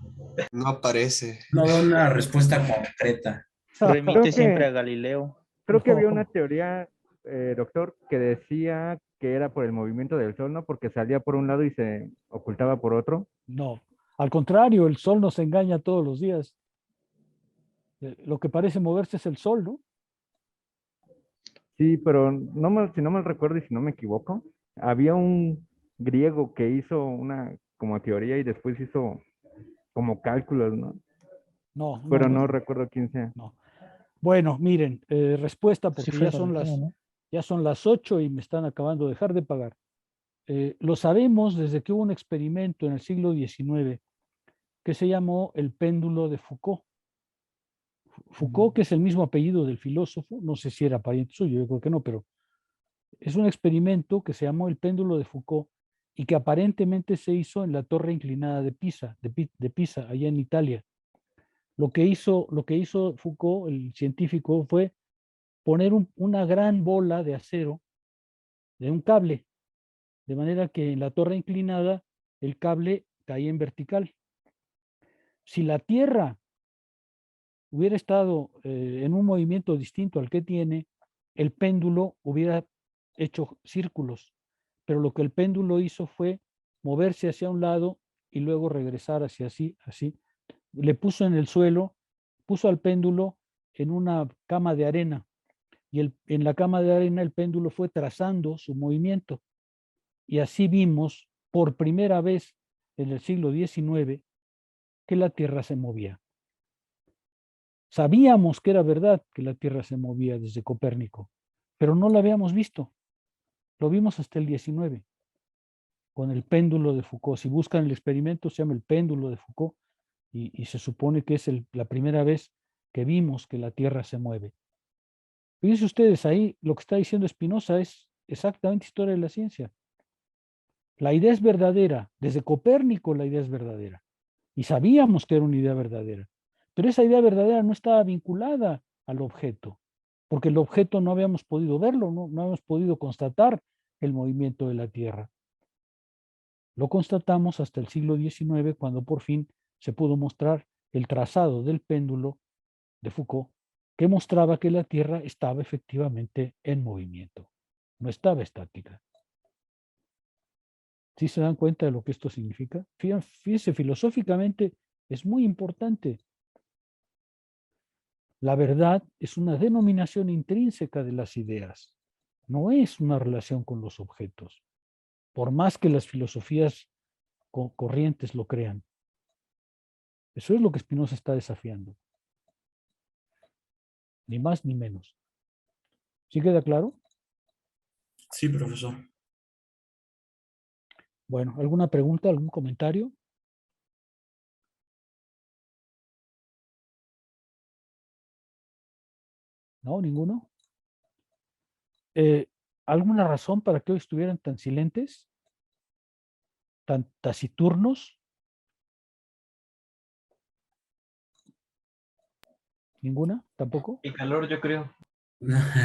No aparece. No da una respuesta concreta. Remite Creo siempre a que, Galileo. creo que había una No, teoría, doctor, que decía que era por el movimiento del sol, ¿no? Porque salía por un lado y se ocultaba por otro. no. Al contrario, el sol nos engaña todos los días. Lo que parece moverse es el sol, ¿no? Sí, pero si no mal recuerdo y si no me equivoco, había un griego que hizo una como teoría y después hizo como cálculos, ¿no? No, no, Pero no, no recuerdo quién sea. no. Bueno, miren, respuesta porque fue ya son correcto, ¿no? ya son las 8 y me están acabando de dejar de pagar. Lo sabemos desde que hubo un experimento en el siglo XIX que se llamó el péndulo de Foucault. Foucault, que es el mismo apellido del filósofo, no sé si era pariente suyo, yo creo que no, pero es un experimento que se llamó el péndulo de Foucault y que aparentemente se hizo en la torre inclinada de Pisa, de Pisa, allá en Italia. Lo que hizo Foucault, el científico, fue poner una gran bola de acero de un cable, de manera que en la torre inclinada el cable caía en vertical. Si la Tierra hubiera estado en un movimiento distinto al que tiene, el péndulo hubiera hecho círculos, pero lo que el péndulo hizo fue moverse hacia un lado y luego regresar hacia así. Le puso en el suelo, puso al péndulo en una cama de arena y en la cama de arena el péndulo fue trazando su movimiento. Y así vimos por primera vez en el siglo XIX que la Tierra se movía. Sabíamos que era verdad que la Tierra se movía desde Copérnico, pero no lo habíamos visto. Lo vimos hasta el 19, con el péndulo de Foucault. Si buscan el experimento, se llama el péndulo de Foucault y se supone que es la primera vez que vimos que la Tierra se mueve. Fíjense ustedes, ahí lo que está diciendo Spinoza es exactamente historia de la ciencia. La idea es verdadera. Desde Copérnico la idea es verdadera. Y sabíamos que era una idea verdadera. Pero esa idea verdadera no estaba vinculada al objeto, porque el objeto no habíamos podido verlo, no habíamos podido constatar el movimiento de la Tierra. Lo constatamos hasta el siglo XIX, cuando por fin se pudo mostrar el trazado del péndulo de Foucault, que mostraba que la Tierra estaba efectivamente en movimiento, no estaba estática. ¿Sí se dan cuenta de lo que esto significa? Fíjense, filosóficamente es muy importante. La verdad es una denominación intrínseca de las ideas, no es una relación con los objetos, por más que las filosofías corrientes lo crean. Eso es lo que Spinoza está desafiando. Ni más ni menos. ¿Sí queda claro? Sí, profesor. Bueno, ¿alguna pregunta, algún comentario? ¿No? ¿Ninguno? ¿Alguna razón para que hoy estuvieran tan silentes? ¿Tan taciturnos? ¿Ninguna? ¿Tampoco? El calor, yo creo.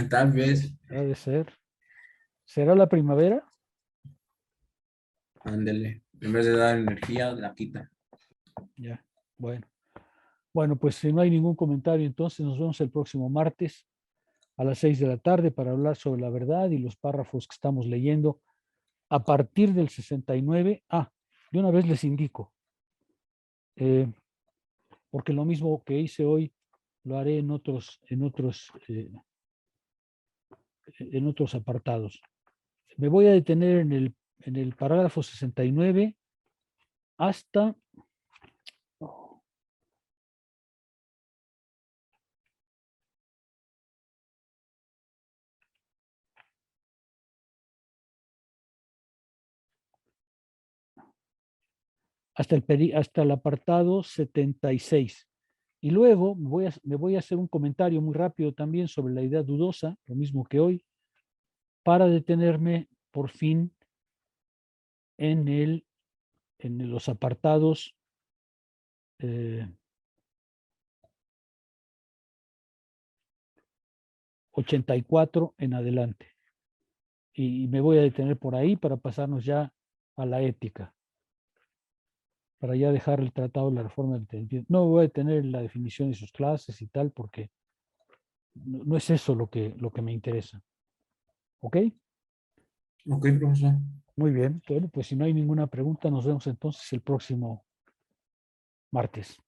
Tal vez. Ha de ser. ¿Será la primavera? Ándele. En vez de dar energía, la quita. Ya, bueno. Bueno, pues si no hay ningún comentario, entonces nos vemos el próximo martes a las 6 de la tarde para hablar sobre la verdad y los párrafos que estamos leyendo a partir del 69. De una vez les indico, porque lo mismo que hice hoy lo haré en otros apartados. Me voy a detener en el parágrafo 69 hasta hasta el apartado 76. Y luego me voy a hacer un comentario muy rápido también sobre la idea dudosa, lo mismo que hoy, para detenerme por fin en los apartados 84 en adelante. Y me voy a detener por ahí para pasarnos ya a la ética, para ya dejar el tratado de la reforma del entendimiento. No voy a detener la definición de sus clases y tal, porque no es eso lo que me interesa. ¿Ok? Ok, profesor. Muy bien. Bueno, pues si no hay ninguna pregunta, nos vemos entonces el próximo martes.